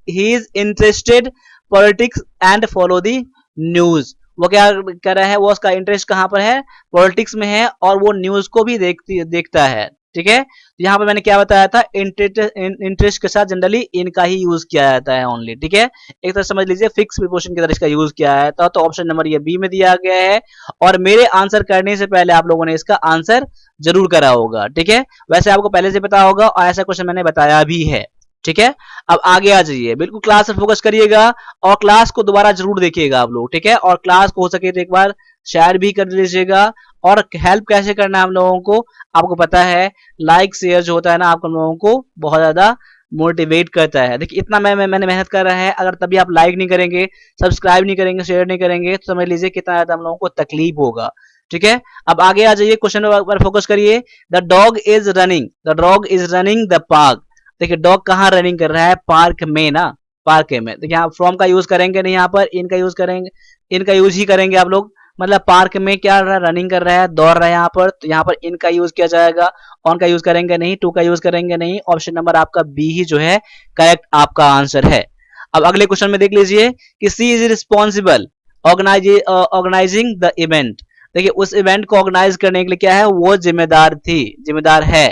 he is interested politics and follow the news, वो क्या कर रहा है, वो उसका इंटरेस्ट कहां पर है, पॉलिटिक्स में है, और वो न्यूज को भी देखता है, ठीक है। यहाँ पर मैंने क्या बताया था, इंटरेस्ट के साथ जनरली इनका ही यूज किया जाता है ओनली, ठीक है। एक तरह समझ लीजिए फिक्स प्रीपोजिशन की तरह इसका यूज किया है। तो ऑप्शन नंबर ये बी में दिया गया है, और मेरे आंसर करने से पहले आप लोगों ने इसका आंसर जरूर करा होगा, ठीक है। वैसे आपको पहले से पता होगा, और ऐसा क्वेश्चन मैंने बताया भी है, ठीक है। अब आगे आ जाइए, बिल्कुल क्लास पर फोकस करिएगा, और क्लास को दोबारा जरूर देखिएगा आप लोग, ठीक है। और क्लास को हो सके तो एक बार शेयर भी कर लीजिएगा। और हेल्प कैसे करना है हम लोगों को, आपको पता है, लाइक शेयर जो होता है ना, आप लोगों को बहुत ज्यादा मोटिवेट करता है। देखिए इतना मैंने मेहनत कर रहा है, अगर तभी आप लाइक नहीं करेंगे, सब्सक्राइब नहीं करेंगे, शेयर नहीं करेंगे, तो समझ लीजिए कितना ज्यादा हम लोगों को तकलीफ होगा, ठीक है। अब आगे आ जाइए, क्वेश्चन पर फोकस करिए। The dog is running, the dog is running the park, देखिए डॉग कहाँ रनिंग कर रहा है, पार्क में ना, पार्क में। देखिए यहाँ फ्रॉम का यूज करेंगे नहीं, यहाँ पर इनका यूज करेंगे, इनका यूज ही करेंगे आप लोग। मतलब पार्क में क्या रनिंग कर रहा है, दौड़ रहा है यहाँ पर, तो यहाँ पर इनका यूज किया जाएगा, ऑन का यूज करेंगे नहीं, टू का यूज करेंगे नहीं। ऑप्शन नंबर आपका बी ही जो है करेक्ट आपका आंसर है। अब अगले क्वेश्चन में देख लीजिए कि she is responsible organising the event, देखिए उस इवेंट को ऑर्गेनाइज करने के लिए क्या है, वो जिम्मेदार थी, जिम्मेदार है,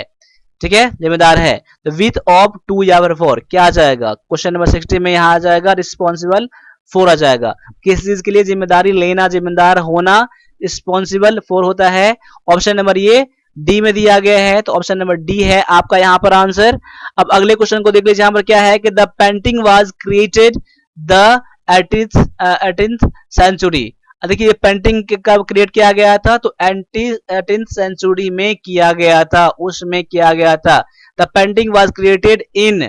ठीक है, जिम्मेदार है। तो विथ ऑफ टू या फिर फोर क्या आ जाएगा, क्वेश्चन नंबर 60 में यहाँ आ जाएगा रिस्पॉन्सिबल 4 आ जाएगा। किस चीज के लिए जिम्मेदारी लेना, जिम्मेदार होना, रिस्पॉन्सिबल 4 होता है। ऑप्शन नंबर ये डी में दिया गया है, तो ऑप्शन नंबर डी है आपका यहाँ पर आंसर। अब अगले क्वेश्चन को देख लीजिए, यहाँ पर क्या है कि the painting was created the 18th century, देखिए ये पेंटिंग कब क्रिएट किया गया था, तो 18th सेंचुरी में किया गया था, उसमें किया गया था। The painting was created in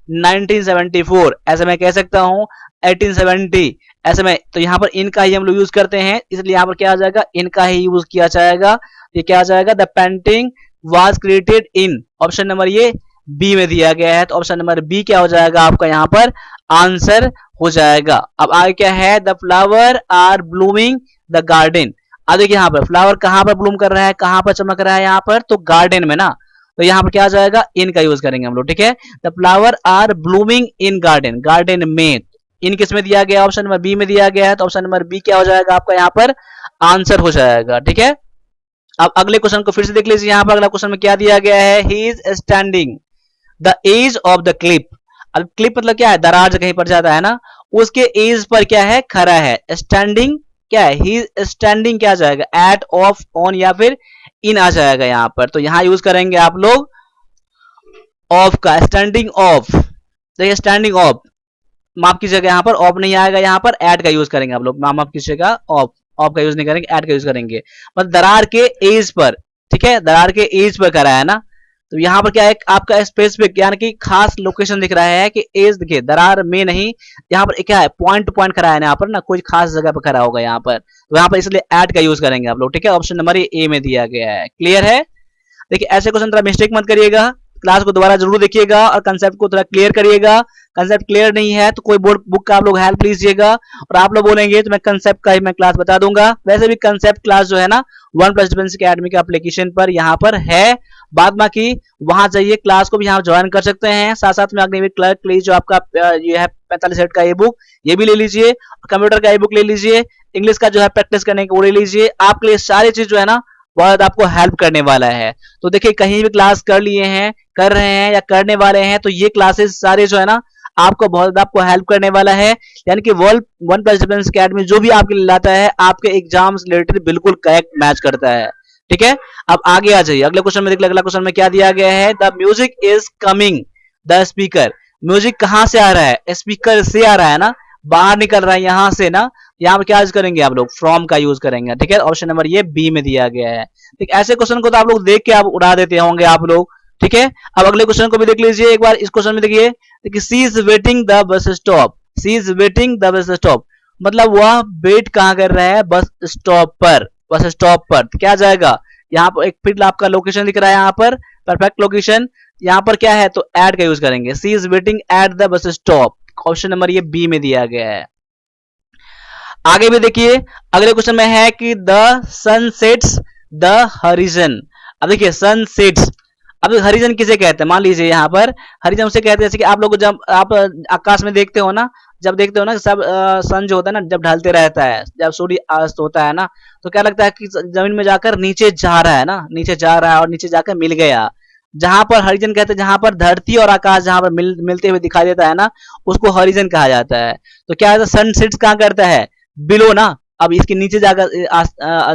1974, ऐसे मैं कह सकता हूं 1870, ऐसे में। तो यहाँ पर इनका ही हम लोग यूज करते हैं, इसलिए यहाँ पर क्या आ जाएगा, इनका ही यूज किया जाएगा। ये क्या आ जाएगा, the painting was created in, option number ये बी में दिया गया है, तो ऑप्शन नंबर बी क्या हो जाएगा आपका यहाँ पर आंसर हो जाएगा। अब आगे क्या है, the flower are blooming the garden, अब देखिए यहाँ पर फ्लावर कहाँ पर ब्लूम कर रहा है, कहाँ पर चमक रहा है, यहाँ पर तो गार्डन में ना, तो यहाँ पर क्या आ जाएगा, इन का यूज करेंगे हम लोग, ठीक है। The flower are blooming in garden, garden में, इन किस में दिया गया, ऑप्शन नंबर बी में दिया गया है, तो ऑप्शन नंबर बी क्या हो जाएगा आपका यहाँ पर आंसर हो जाएगा, ठीक है। अब अगले क्वेश्चन को फिर से देख लीजिए, यहाँ पर अगला क्वेश्चन में क्या दिया गया है, he is standing the edge of the clip, अब क्लिप मतलब क्या है, दरार कहीं पर जाता है ना, उसके एज पर क्या है, खड़ा है। स्टैंडिंग क्या है, ही स्टैंडिंग क्या आ जाएगा, एट, ऑफ, ऑन या फिर इन आ जाएगा यहाँ पर। तो यहाँ यूज करेंगे आप लोग ऑफ का, स्टैंडिंग ऑफ, देखिए स्टैंडिंग ऑफ, माफ कीजिएगा यहाँ पर ऑफ नहीं आएगा, यहाँ पर एट का यूज करेंगे आप लोग, माफ कीजिएगा, ऑफ, ऑफ का यूज नहीं करेंगे, एट का यूज करेंगे। मतलब दरार के एज पर, ठीक है, दरार के एज पर करा है ना, तो यहाँ पर क्या है आपका स्पेसिफिक यानी कि खास लोकेशन दिख रहा है कि एज, देखिए दरार में नहीं, यहाँ पर क्या है पॉइंट टू पॉइंट खड़ा है ना, यहाँ पर ना कोई खास जगह पर खड़ा होगा यहाँ पर, तो यहाँ पर इसलिए एट का यूज करेंगे आप लोग, ठीक है। ऑप्शन नंबर ए में दिया गया है, क्लियर है। देखिए ऐसे क्वेश्चन थोड़ा मिस्टेक मत करिएगा, क्लास को दोबारा जरूर देखिएगा और कंसेप्ट को थोड़ा क्लियर करिएगा। कंसेप्ट क्लियर नहीं है तो कोई बोर्ड बुक का आप लोग हेल्प लीजिएगा और आप लोग बोलेंगे तो मैं कंसेप्ट का ही मैं क्लास बता दूंगा। वैसे भी कंसेप्ट क्लास जो है ना वन प्लस डिफेंस अकेडमी के एप्लीकेशन पर यहाँ पर है, बाद बाकी वहां जाइए, क्लास को भी यहाँ ज्वाइन कर सकते हैं। साथ साथ में अग्निवीर क्लर्क के लिए जो आपका ये है 45 सेट का ई बुक ये भी ले लीजिए, कंप्यूटर का ई बुक ले लीजिए, इंग्लिश का जो है प्रैक्टिस करने को ले लीजिए। आपके लिए सारी चीज जो है ना बहुत आपको हेल्प करने वाला है। तो देखिए कहीं भी क्लास कर लिए हैं, कर रहे हैं या करने वाले हैं तो ये क्लासेस सारे जो है ना आपको बहुत आपको हेल्प करने वाला है। यानी कि world one plus defence academy जो भी आपके लिए लाता है आपके एग्जाम से रिलेटेड बिल्कुल करेक्ट मैच करता है। ठीक है, अब आगे आ जाइए अगले क्वेश्चन में। देखिए अगला क्वेश्चन में क्या दिया गया है, the music is coming the speaker. Music कहां से आ रहा है, स्पीकर से आ रहा है ना, बाहर निकल रहा है यहां से ना। यहाँ पर क्या यूज करेंगे आप लोग, फ्रॉम का यूज करेंगे। ठीक है, ऑप्शन नंबर ये बी में दिया गया है। ठीक, ऐसे क्वेश्चन को तो आप लोग देख के आप उड़ा देते होंगे आप लोग। ठीक है, अब अगले क्वेश्चन को भी देख लीजिए एक बार। इस क्वेश्चन में देखिए सी is waiting the bus stop, she is waiting the bus stop, मतलब वह वेट कहां कर रहा है, बस स्टॉप पर। बस स्टॉप पर तो क्या जाएगा, यहाँ पर एक फिर आपका लोकेशन दिख रहा है, यहाँ पर परफेक्ट लोकेशन, यहाँ पर क्या है तो एट का यूज करेंगे। She is waiting at the bus stop, option number ये बी में दिया गया है। आगे भी देखिए अगले क्वेश्चन में है कि the sun sets the horizon. अब देखिए सन सेट्स, अब हरिजन किसे कहते हैं, मान लीजिए यहाँ पर हरिजन उसे कहते हैं जैसे कि आप लोग जब आप आकाश में देखते हो ना, जब देखते हो ना सब सन जो होता है ना जब ढलते रहता है, जब सूर्य अस्त होता है ना, तो क्या लगता है कि जमीन में जाकर नीचे जा रहा है ना, नीचे जा रहा है और नीचे जाकर मिल गया। जहां पर हरिजन कहते हैं जहां पर धरती और आकाश जहां पर मिलते हुए दिखाई देता है ना उसको हरिजन कहा जाता है। तो क्या है, सन सेट्स कहाँ करता है, बिलो ना। अब इसके नीचे जाकर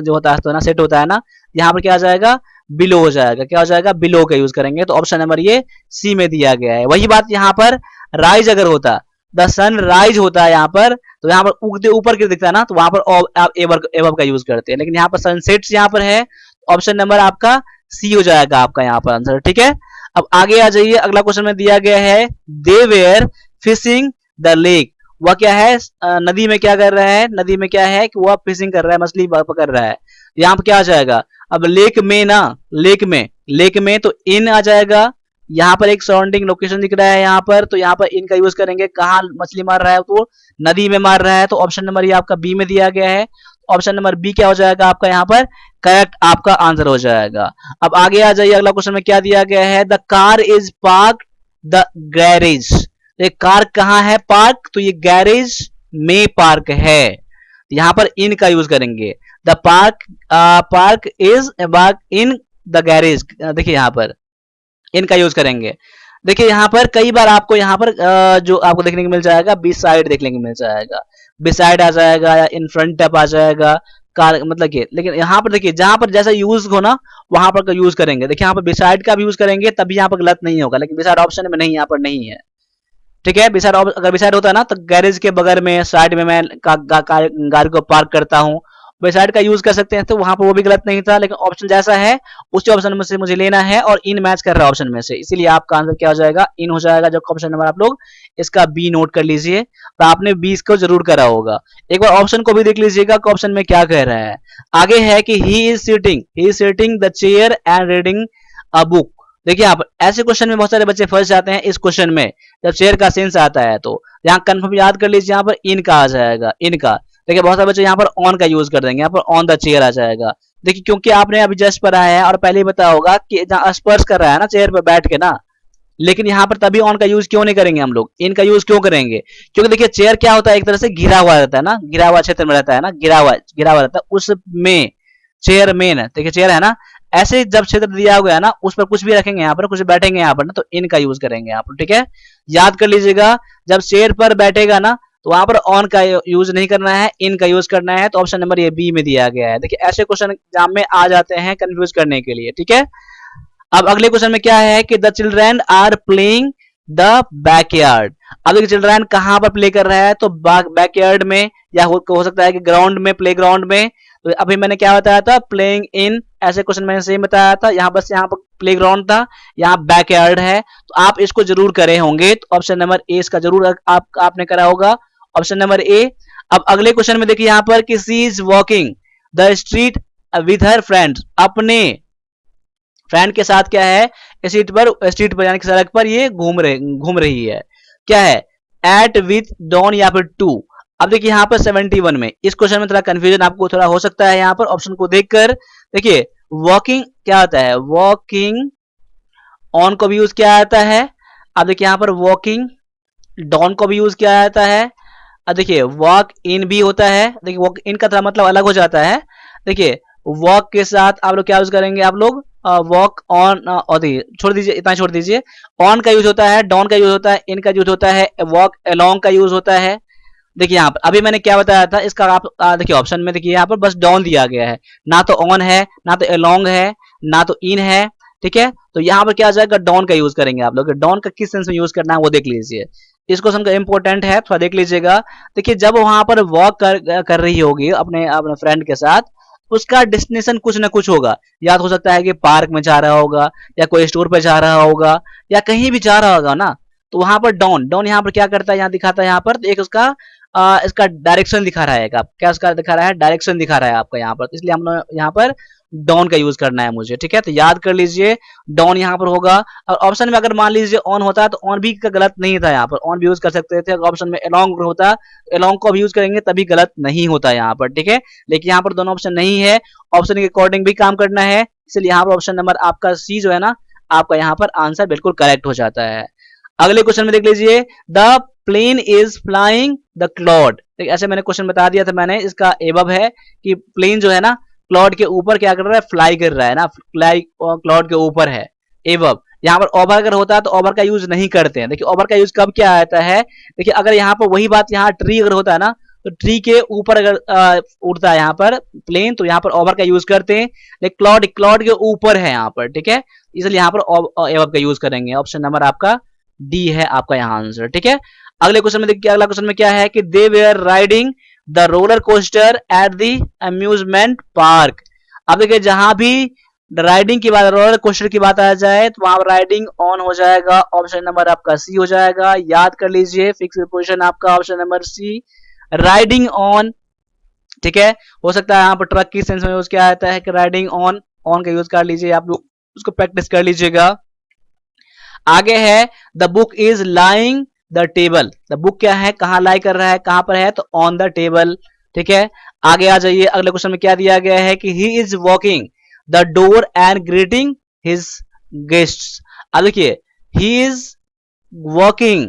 जो होता है ना सेट होता है ना, यहाँ पर क्या आ जाएगा, बिलो हो जाएगा। क्या हो जाएगा, बिलो का यूज करेंगे। तो ऑप्शन नंबर ये सी में दिया गया है। वही बात यहाँ पर राइज अगर होता, द सन राइज होता है यहाँ पर, तो यहाँ पर उगते ऊपर के दिखता है ना, तो वहां पर आप एवर का यूज करते हैं। लेकिन यहाँ पर सनसेट्स यहाँ पर है, ऑप्शन नंबर आपका सी हो जाएगा आपका यहाँ पर आंसर। ठीक है, अब आगे आ जाइए अगला क्वेश्चन में दिया गया है दे वेयर फिशिंग द लेक। वह क्या है, नदी में क्या कर रहा है, नदी में क्या है कि वह फिशिंग कर रहा है, मछली पकड़ रहा है। यहाँ पर क्या आ जाएगा, अब लेक में ना, लेक में तो इन आ जाएगा। यहाँ पर एक सराउंडिंग लोकेशन दिख रहा है यहाँ पर, तो यहाँ पर इन का यूज करेंगे। कहाँ मछली मार रहा है, तो नदी में मार रहा है। तो ऑप्शन नंबर ये आपका बी में दिया गया है। ऑप्शन नंबर बी क्या हो जाएगा आपका यहाँ पर करेक्ट आपका आंसर हो जाएगा। अब आगे आ जाइए अगला क्वेश्चन में क्या दिया गया है, the car is park the garage. ये कार कहाँ है पार्क, तो ये गैरेज में पार्क है। यहाँ पर इन का यूज करेंगे, the park is park in the garage. देखिए यहाँ पर इन का यूज करेंगे। देखिए यहाँ पर कई बार आपको यहाँ पर जो आपको देखने को मिल जाएगा बी साइड देखने को मिल जाएगा, बी साइड आ जाएगा या इन फ्रंट अप आ जाएगा कार, मतलब कि। लेकिन यहाँ पर देखिए जहां पर जैसा यूज हो ना वहां पर यूज करेंगे। देखिए यहाँ पर बिसाइड का भी यूज करेंगे तभी यहाँ पर गलत नहीं होगा, लेकिन बिसाइड ऑप्शन में नहीं, यहाँ पर नहीं है। ठीक है, बिसाइड अगर बिसाइड होता है ना तो गैरेज के बगल में साइड में मैं गाड़ी को पार्क करता हूँ, बिसाइड का यूज कर सकते हैं, तो वहां पर वो भी गलत नहीं था। लेकिन ऑप्शन जैसा है उसी ऑप्शन में से मुझे लेना है और इन मैच कर रहा है ऑप्शन में से, इसीलिए आपका आंसर क्या हो जाएगा, इन हो जाएगा। जो ऑप्शन नंबर आप लोग इसका बी नोट कर लीजिए, तो आपने 20 को जरूर करा होगा। एक बार ऑप्शन को भी देख लीजिएगा कि ऑप्शन में क्या कह रहा है। आगे है कि he is sitting the chair and reading a book. देखिए आप ऐसे क्वेश्चन में बहुत सारे बच्चे फंस जाते हैं। इस क्वेश्चन में जब चेयर का सेंस आता है तो यहाँ कंफर्म याद कर लीजिए, यहाँ पर इन का आ जाएगा, इन का। देखिए बहुत सारे बच्चे यहाँ पर ऑन का यूज कर देंगे, यहाँ पर ऑन द चेयर आ जाएगा। देखिए क्योंकि आपने अभी जस्ट पढ़ा है और पहले ही बताया होगा कि जहाँ स्पर्श कर रहा है ना चेयर पर बैठ के ना, लेकिन यहाँ पर तभी ऑन का यूज क्यों नहीं करेंगे हम लोग, इनका यूज क्यों करेंगे, क्योंकि देखिए चेयर क्या होता है, एक तरह से घिरा हुआ रहता है ना, घिरा हुआ क्षेत्र में रहता है ना, घिरा हुआ रहता है, उसमें चेयर मेन है। देखिए चेयर है ना, ऐसे जब क्षेत्र दिया हुआ है ना उस पर कुछ भी रखेंगे, यहाँ पर कुछ बैठेंगे यहाँ पर ना, तो इनका यूज करेंगे यहाँ पर। ठीक है, याद कर लीजिएगा, जब चेयर पर बैठेगा ना तो वहां पर ऑन का यूज नहीं करना है, इन का यूज करना है। तो ऑप्शन नंबर ये बी में दिया गया है। देखिए ऐसे क्वेश्चन एग्जाम में आ जाते हैं कंफ्यूज करने के लिए। ठीक है, अब अगले क्वेश्चन में क्या है कि the children are playing the backyard. अब देखिए चिल्ड्रन कहाँ पर प्ले कर रहा है, तो बैकयार्ड में, या हो सकता है कि ग्राउंड में, प्ले ग्राउंड में। तो अभी मैंने क्या बताया था, प्लेइंग इन, ऐसे क्वेश्चन मैंने सेम बताया था। यहाँ बस यहाँ पर प्ले ग्राउंड था, यहाँ बैकयार्ड है, तो आप इसको जरूर करे होंगे। तो ऑप्शन नंबर ए इसका जरूर आपने करा होगा, ऑप्शन नंबर ए। अब अगले क्वेश्चन में देखिए यहाँ पर कि she is walking the street with her friends. अपने फ्रेंड के साथ क्या है, स्ट्रीट पर यानी कि सड़क पर ये घूम रही है। क्या है? एट विथ डॉन या फिर टू। अब देखिए यहाँ पर 71 में इस क्वेश्चन में थोड़ा कंफ्यूजन आपको थोड़ा हो सकता है। यहाँ पर ऑप्शन को देखकर देखिए, वॉकिंग क्या होता है? वॉकिंग ऑन को भी यूज किया जाता है। अब देखिए यहाँ पर वॉकिंग डॉन को भी यूज किया जाता है। अब देखिए वॉक इन भी होता है। देखिए वॉक इन का थोड़ा मतलब अलग हो जाता है। देखिए वॉक के साथ आप लोग क्या यूज करेंगे? आप लोग वॉक ऑन, और देखिए छोड़ दीजिए, इतना छोड़ दीजिए। ऑन का यूज होता है, डॉन का यूज होता है, इन का यूज होता है, वॉक अलोंग का यूज होता है। देखिए यहाँ पर अभी मैंने क्या बताया था इसका, आप देखिए ऑप्शन में देखिए यहाँ पर बस डाउन दिया गया है, ना तो ऑन है, ना तो अलोंग है, ना तो इन है। ठीक है, तो यहाँ पर क्या आ जाएगा? डाउन का यूज करेंगे आप लोग। डाउन का किस सेंस में यूज करना है वो देख लीजिए। इस क्वेश्चन का इंपॉर्टेंट है, थोड़ा देख लीजिएगा। देखिए जब वहां पर वॉक कर रही होगी अपने अपने फ्रेंड के साथ, उसका डेस्टिनेशन कुछ ना कुछ होगा। या तो हो सकता है कि पार्क में जा रहा होगा, या कोई स्टोर पे जा रहा होगा, या कहीं भी जा रहा होगा ना। तो वहां पर डाउन डाउन यहाँ पर क्या करता है? यहाँ दिखाता है यहाँ पर एक उसका इसका डायरेक्शन दिखा रहा है। क्या उसका दिखा रहा है? डायरेक्शन दिखा रहा है आपका यहाँ पर। इसलिए हम लोग यहाँ पर डाउन का यूज करना है मुझे। ठीक है, तो याद कर लीजिए डाउन यहाँ पर होगा। और ऑप्शन में अगर मान लीजिए ऑन होता तो ऑन भी का गलत नहीं था, यहाँ पर ऑन भी यूज कर सकते थे। अगर ऑप्शन में अलोंग होता, अलोंग को भी यूज करेंगे तभी गलत नहीं होता यहाँ पर। ठीक है, लेकिन यहाँ पर दोनों ऑप्शन नहीं है, ऑप्शन के अकॉर्डिंग भी काम करना है। इसलिए यहाँ पर ऑप्शन नंबर आपका सी जो है ना, आपका यहाँ पर आंसर बिल्कुल करेक्ट हो जाता है। अगले क्वेश्चन में देख लीजिए, the plane is flying the cloud. ऐसे मैंने क्वेश्चन बता दिया था मैंने, इसका एबव है कि प्लेन जो है ना क्लाउड के ऊपर क्या कर रहा है? फ्लाई कर रहा है ना, फ्लाई क्लाउड के ऊपर है। एबव यहाँ पर ओवर अगर होता है तो ओवर का यूज नहीं करते हैं। देखिए ओवर का यूज कब क्या आता है? देखिए अगर यहाँ पर वही बात, यहाँ ट्री अगर होता है ना, तो ट्री के ऊपर अगर उड़ता है यहाँ पर प्लेन, तो यहाँ पर ओवर का यूज करते हैं। लेकिन क्लाउड क्लाउड के ऊपर है यहाँ पर। ठीक है, इसलिए यहाँ पर एबव का यूज करेंगे। ऑप्शन नंबर आपका डी है आपका यहाँ आंसर। ठीक है, अगले क्वेश्चन में देखिए, अगला क्वेश्चन में क्या है कि they were riding the roller coaster at the amusement park. अब देखिए जहां भी राइडिंग की बात, रोलर कोस्टर की बात आ जाए, तो वहां राइडिंग ऑन हो जाएगा। ऑप्शन नंबर आपका सी हो जाएगा। याद कर लीजिए, फिक्स पोजीशन आपका option number C, riding on. ठीक है, हो सकता है यहाँ पर ट्रक की सेंस में यूज किया जाता है कि राइडिंग ऑन, ऑन का यूज कर लीजिए, आप लोग उसको प्रैक्टिस कर लीजिएगा। आगे है the book is lying the table. The book क्या है? कहां लाई कर रहा है, कहां पर है? तो ऑन द टेबल। ठीक है, आगे आ जाइए, अगले क्वेश्चन में क्या दिया गया है कि he is walking the door and greeting his guests. अब देखिए he is walking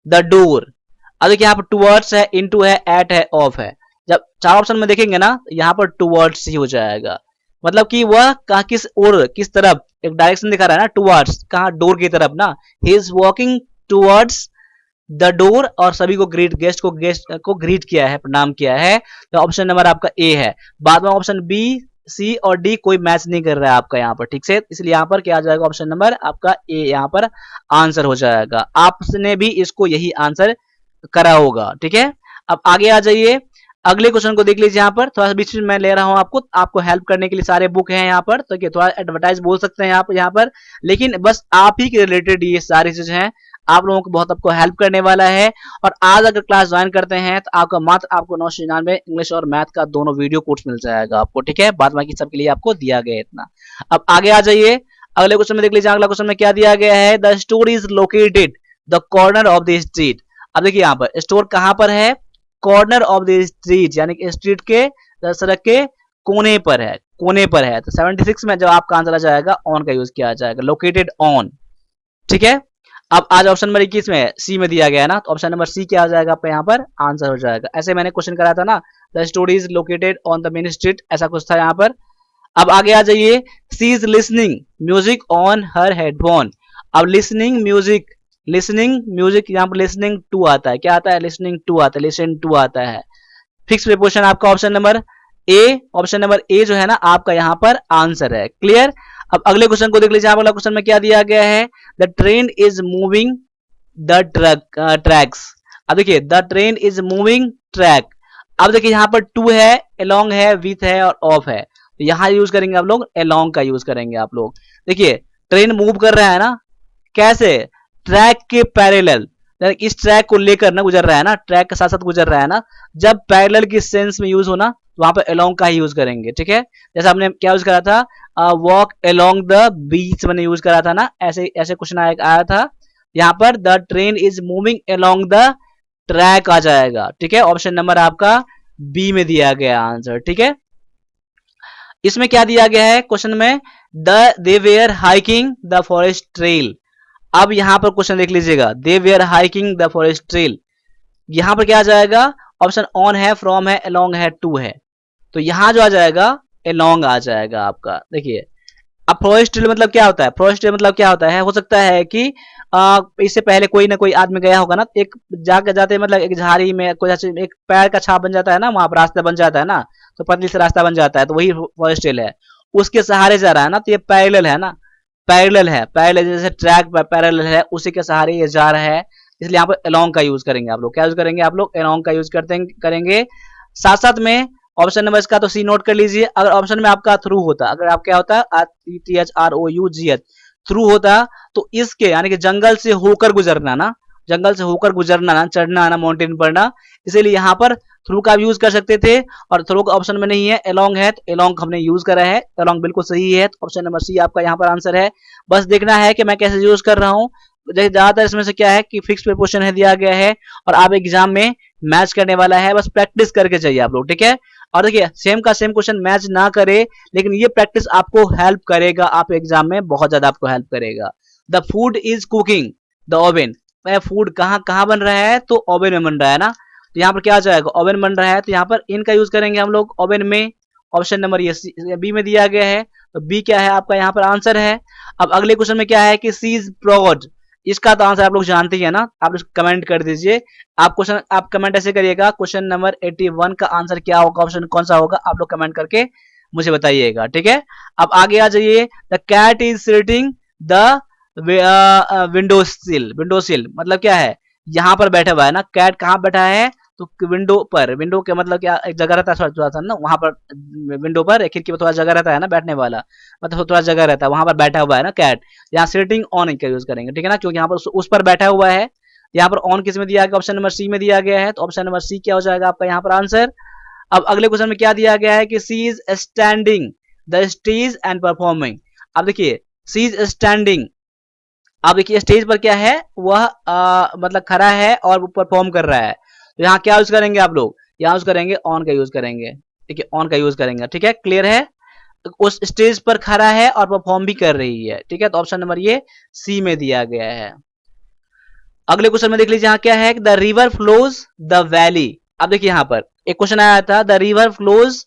the door. अब देखिए यहाँ पर टूवर्ड्स है, इनटू है, एट है, ऑफ है। जब चार ऑप्शन में देखेंगे ना, यहाँ पर टूवर्ड्स ही हो जाएगा। मतलब कि वह कहा किस ओर, किस तरफ, एक डायरेक्शन दिखा रहा है ना, टूवर्ड्स, कहा? डोर की तरफ ना। He is walking towards the door, और सभी को गेस्ट को ग्रीट किया है, प्रणाम किया है। तो ऑप्शन नंबर आपका ए है। बाद में ऑप्शन बी, सी और डी कोई मैच नहीं कर रहा है आपका यहाँ पर। ठीक से, इसलिए यहाँ पर क्या आ जाएगा? ऑप्शन नंबर आपका ए यहाँ पर आंसर हो जाएगा। आपने भी इसको यही आंसर करा होगा। ठीक है, अब आगे आ जाइए, अगले क्वेश्चन को देख लीजिए। यहाँ पर थोड़ा बीच में मैं ले रहा हूँ आपको हेल्प करने के लिए, सारे बुक हैं यहाँ पर, तो थोड़ा एडवर्टाइज बोल सकते हैं आप यहाँ पर, लेकिन बस आप ही के रिलेटेड ये सारी चीजें हैं, आप लोगों को बहुत आपको हेल्प करने वाला है। और आज अगर क्लास ज्वाइन करते हैं तो आपका मात्र आपको 999 इंग्लिश और मैथ का दोनों वीडियो कोर्स मिल जाएगा आपको। ठीक है, बाद बाकी सबके लिए आपको दिया गया इतना। अब आगे आ जाइए, अगले क्वेश्चन में देख लीजिए। अगला क्वेश्चन में क्या दिया गया है? The store is located the corner of the street. अब देखिए यहाँ पर स्टोर कहां पर है? कॉर्नर ऑफ द स्ट्रीट, यानी कि स्ट्रीट के, सड़क के कोने पर है, कोने पर है। तो 76 में जब आपका आंसर आ जाएगा, ऑन का यूज किया जाएगा, लोकेटेड ऑन। ठीक है, अब आज ऑप्शन नंबर 21 में सी में दिया गया है ना, तो ऑप्शन नंबर सी क्या आ जाएगा आपका यहाँ पर आंसर हो जाएगा। ऐसे मैंने क्वेश्चन कराया था ना, the store is located on the main street, ऐसा कुछ था यहाँ पर। अब आगे आ जाइए, she is listening music on her headphone. अब लिसनिंग म्यूजिक यहाँ पर लिसनिंग टू आता है। क्या आता है? लिसनिंग टू आता है, लिसन टू आता है। फिक्स प्रीपोजिशन आपका option number A, option number A जो है ना आपका यहाँ पर आंसर है। क्लियर? अब अगले क्वेश्चन को देख लीजिए। अगला क्वेश्चन में क्या दिया गया है? The train is moving the tracks. अब देखिए the train is moving track. अब देखिए यहाँ पर टू है, अलोंग है, विथ है और ऑफ है, तो यहाँ यूज करेंगे आप लोग अलोंग का यूज करेंगे आप लोग। देखिए ट्रेन मूव कर रहा है ना, कैसे? ट्रैक के पैरेलल, इस ट्रैक को लेकर ना गुजर रहा है ना, ट्रैक के साथ साथ गुजर रहा है ना। जब पैरेलल की सेंस में यूज हो ना, तो वहां पर अलोंग का ही यूज करेंगे। ठीक है, जैसे हमने क्या यूज करा था? वॉक अलोंग द बीच मैंने यूज करा था ना, ऐसे ऐसे क्वेश्चन आया था। यहाँ पर the train is moving along the track आ जाएगा, ठीक है। ऑप्शन नंबर आपका बी में दिया गया आंसर, ठीक है। इसमें क्या दिया गया है क्वेश्चन में, they were hiking the forest trail. अब यहां पर क्वेश्चन देख लीजिएगा, they were hiking the forest trail, यहां पर क्या आ जाएगा, ऑप्शन ऑन है, फ्रॉम है, अलोंग है, टू है, तो यहां जो आ जाएगा अलोंग आ जाएगा आपका। देखिए अब फॉरेस्ट ट्रेल मतलब क्या होता है, फॉरेस्ट ट्रेल मतलब क्या होता है, हो सकता है कि इससे पहले कोई ना कोई आदमी गया होगा ना, एक जाके जाते मतलब एक झाड़ी में कोई एक पैर का छाप बन जाता है ना, वहां पर रास्ता बन जाता है ना, तो पतली से रास्ता बन जाता है, तो वही फॉरेस्ट ट्रेल है। उसके सहारे जा रहा है ना, तो ये पैरेलल है ना, पैरेलल है, पैरेलल जैसे ट्रैक पैरेलल है, उसी के सहारे ये जा रहा है, इसलिए यहाँ पर अलोंग का यूज करेंगे आप लोग। क्या यूज करेंगे आप लोग, अलोंग का यूज करेंगे। साथ साथ में ऑप्शन नंबर इसका तो सी नोट कर लीजिए। अगर ऑप्शन में आपका थ्रू होता, अगर आप क्या होता THROUGH थ्रू होता, तो इसके यानी कि जंगल से होकर गुजरना ना, जंगल से होकर गुजरना ना, चढ़ना ना, माउंटेन पर ना, इसीलिए यहाँ पर थ्रू का यूज कर सकते थे, और थ्रू का ऑप्शन में नहीं है, अलोंग है, तो अलोंग हमने यूज करा है, अलोंग बिल्कुल सही है, तो ऑप्शन नंबर सी आपका यहाँ पर आंसर है। बस देखना है कि मैं कैसे यूज कर रहा हूँ। ज्यादातर इसमें से क्या है कि फिक्स प्रीपोजिशन है दिया गया है, और आप एग्जाम में मैच करने वाला है, बस प्रैक्टिस करके चाहिए आप लोग, ठीक है। और देखिए सेम का सेम क्वेश्चन मैच ना करे, लेकिन ये प्रैक्टिस आपको हेल्प करेगा, आप एग्जाम में बहुत ज्यादा आपको हेल्प करेगा। The food is cooking the oven, food कहाँ कहाँ बन रहा है, तो ओवन में बन रहा है ना, तो यहाँ पर क्या आ जाएगा, ओवन बन रहा है, तो यहाँ पर इन का यूज करेंगे हम लोग ओवन में। ऑप्शन नंबर ये बी में दिया गया है, तो बी क्या है आपका यहाँ पर आंसर है। अब अगले क्वेश्चन में क्या है कि सी इज प्रॉड, इसका तो आंसर आप लोग जानते ही है ना, आप लोग कमेंट कर दीजिए। आप क्वेश्चन आप कमेंट ऐसे करिएगा, क्वेश्चन नंबर 81 का आंसर क्या होगा, ऑप्शन कौन सा होगा, आप लोग कमेंट करके मुझे बताइएगा, ठीक है। अब आगे आ जाइए, the cat is sitting the window sill, window sill मतलब क्या है, यहाँ पर बैठा हुआ है ना, कैट कहाँ बैठा है, तो विंडो पर, विंडो के मतलब क्या, एक जगह रहता है थोड़ा सा ना, वहां पर विंडो पर खिड़की पर थोड़ा जगह रहता है ना बैठने वाला, मतलब थोड़ा जगह रहता है, वहां पर बैठा हुआ है ना कैट, यहाँ सिटिंग ऑन का यूज करेंगे, ठीक है ना, क्योंकि यहाँ पर उस पर बैठा हुआ है। यहाँ पर ऑन किस में दिया गया, ऑप्शन नंबर सी में दिया गया है, तो ऑप्शन नंबर सी क्या हो जाएगा आपका यहाँ पर आंसर। अब अगले क्वेश्चन में क्या दिया गया है कि she is standing the stage and performing. अब देखिए सी इज स्टैंडिंग, अब देखिए स्टेज पर क्या है, वह मतलब खड़ा है और परफॉर्म कर रहा है, तो यहाँ क्या यूज करेंगे आप लोग, यहाँ यूज करेंगे ऑन का यूज करेंगे, ठीक है, ऑन का यूज करेंगे, ठीक है, क्लियर है। उस स्टेज पर खड़ा है और परफॉर्म भी कर रही है, ठीक है, तो ऑप्शन नंबर ये सी में दिया गया है। अगले क्वेश्चन में देख लीजिए, यहाँ क्या है, the river flows the valley. अब देखिए यहाँ पर एक क्वेश्चन आया था, the river flows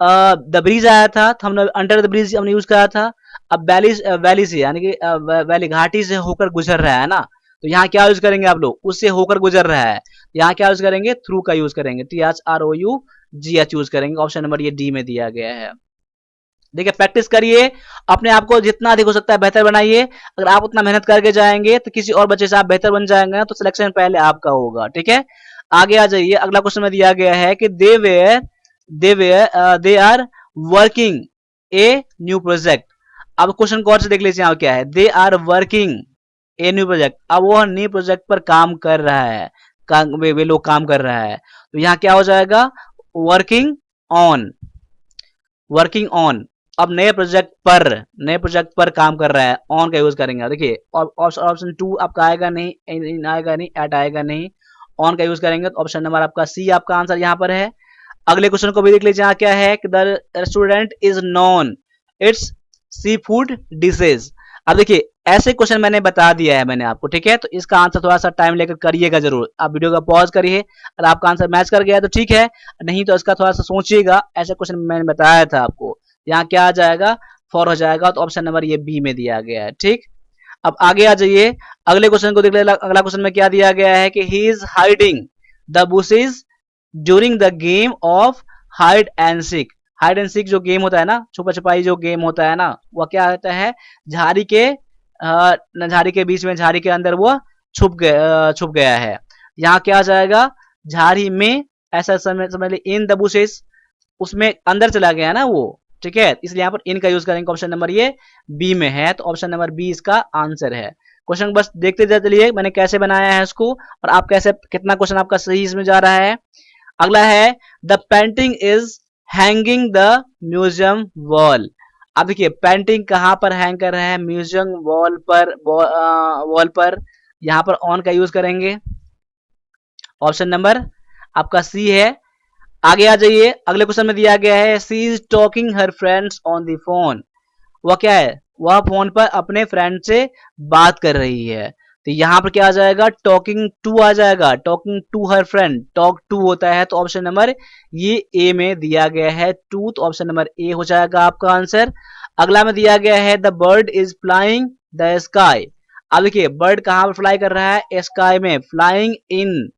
the bridge आया था, तो हमने अंडर द ब्रिज हमने यूज करा था। अब वैली वैली से यानी कि वैली घाटी से होकर गुजर रहा है ना, तो यहाँ क्या यूज करेंगे आप लोग, उससे होकर गुजर रहा है, यहाँ क्या यूज करेंगे, थ्रू का यूज करेंगे, THROUGH यूज करेंगे, ऑप्शन नंबर ये डी में दिया गया है। देखिए प्रैक्टिस करिए, अपने आप को जितना अधिक हो सकता है बेहतर बनाइए, अगर आप उतना मेहनत करके जाएंगे तो किसी और बच्चे से आप बेहतर बन जाएंगे ना, तो सिलेक्शन पहले आपका होगा, ठीक है। आगे आ जाइए, अगला क्वेश्चन में दिया गया है कि they are working a new project. अब क्वेश्चन गौर से देख लीजिए यहाँ क्या है, they are working a new project, अब वो न्यू प्रोजेक्ट पर काम कर रहा है, वे लोग काम कर रहा है, तो यहाँ क्या हो जाएगा, वर्किंग ऑन, वर्किंग ऑन। अब नए प्रोजेक्ट पर काम कर रहा है, ऑन का यूज करेंगे। देखिए ऑप्शन 2 आपका आएगा नहीं, इन आएगा नहीं, एट आएगा नहीं, ऑन का यूज करेंगे, तो ऑप्शन नंबर आपका सी आपका आंसर यहाँ पर है। अगले क्वेश्चन को भी देख लीजिए, यहाँ क्या है कि the restaurant is known its seafood dishes. अब देखिए ऐसे क्वेश्चन मैंने बता दिया है मैंने आपको, ठीक है, तो इसका आंसर थोड़ा सा टाइम लेकर करिएगा जरूर, आप वीडियो का पॉज करिए, अगर आपका आंसर मैच कर गया तो ठीक है, नहीं तो इसका थोड़ा सा सोचिएगा, ऐसे क्वेश्चन मैंने बताया था आपको। यहाँ क्या आ जाएगा, फॉर हो जाएगा, तो ऑप्शन नंबर ये बी में दिया गया है, ठीक। अब आगे आ जाइए, अगले क्वेश्चन को देख ले, अगला क्वेश्चन में क्या दिया गया है कि he is hiding the bushes during the game of hide and seek. Hide and seek जो गेम होता है ना, छुपा छुपाई जो गेम होता है ना, वह क्या होता है, झाड़ी के बीच में, झाड़ी के अंदर वो छुप गया है, यहाँ क्या आ जाएगा, झाड़ी में, ऐसा समझ ली, इन द बुशेस, उसमें अंदर चला गया ना वो, ठीक है, इसलिए यहाँ पर इन का यूज करेंगे, ऑप्शन नंबर ये बी में है, तो ऑप्शन नंबर बी इसका आंसर है। क्वेश्चन बस देखते चलिए मैंने कैसे बनाया है इसको, और आप कैसे, कितना क्वेश्चन आपका सही इसमें जा रहा है। अगला है the painting is hanging the museum wall. अब देखिए पेंटिंग कहाँ पर हैंग कर रहे हैं, म्यूजियम वॉल पर, वॉल पर, यहाँ पर ऑन का यूज करेंगे। ऑप्शन नंबर आपका सी है। आगे आ जाइए, अगले क्वेश्चन में दिया गया है she is talking her friends on the phone. वह क्या है, वह फोन पर अपने फ्रेंड से बात कर रही है। तो यहाँ पर क्या आ जाएगा, टॉकिंग टू आ जाएगा, talking to her friend, talk to होता है, तो ऑप्शन नंबर ये ए में दिया गया है टू, तो ऑप्शन नंबर ए हो जाएगा आपका आंसर। अगला में दिया गया है the bird is flying the sky. अब देखिए बर्ड कहाँ पर फ्लाई कर रहा है, स्काई में, फ्लाइंग इन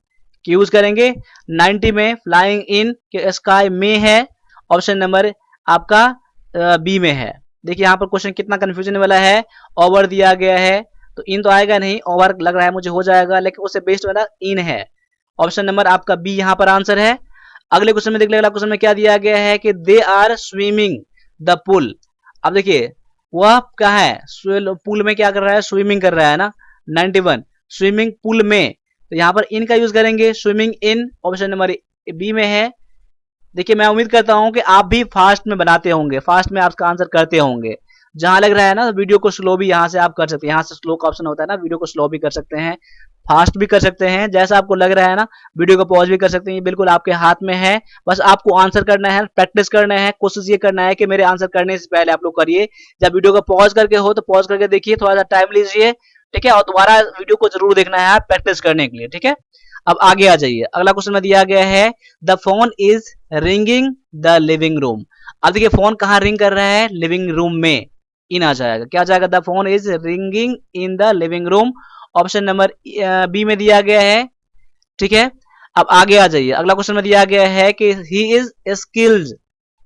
यूज करेंगे, 90 में फ्लाइंग इन के स्काई में है, ऑप्शन नंबर आपका बी में है। देखिए यहाँ पर क्वेश्चन कितना कंफ्यूजन वाला है, ओवर दिया गया है तो इन तो आएगा नहीं, ओवर लग रहा है मुझे हो जाएगा, लेकिन उससे बेस्ट वाला इन है, ऑप्शन नंबर आपका बी यहाँ पर आंसर है। अगले क्वेश्चन में देख ले, अगला क्वेश्चन में क्या दिया गया है कि दे आर स्विमिंग द पुल। अब देखिए वह क्या है, पुल में क्या कर रहा है, स्विमिंग कर रहा है ना, 91 स्विमिंग पुल में, तो यहाँ पर इन का यूज करेंगे, swimming in, option number B में है। देखिए मैं उम्मीद करता हूं कि आप भी फास्ट में बनाते होंगे, फास्ट में आपका आंसर करते होंगे। जहां लग रहा है ना वीडियो को स्लो भी यहाँ से आप कर सकते हैं, यहाँ से स्लो का ऑप्शन होता है ना, वीडियो को स्लो भी कर सकते हैं, फास्ट भी कर सकते हैं, जैसा आपको लग रहा है ना, वीडियो को पॉज भी कर सकते हैं, बिल्कुल आपके हाथ में है। बस आपको आंसर करना है, प्रैक्टिस करना है, कोशिश ये करना है कि मेरे आंसर करने से पहले आप लोग करिए। जब वीडियो को पॉज करके हो तो पॉज करके देखिए, थोड़ा सा टाइम लीजिए, ठीक है, और दोबारा वीडियो को जरूर देखना है आप प्रैक्टिस करने के लिए, ठीक है। अब आगे आ जाइए, अगला क्वेश्चन में दिया गया है the phone is ringing the living room. अब देखिए फोन कहाँ रिंग कर रहा है, लिविंग रूम में, इन आ जाएगा, क्या आ जाएगा, the phone is ringing in the living room, option number B में दिया गया है, ठीक है। अब आगे आ जाइए, अगला क्वेश्चन में दिया गया है कि he is skilled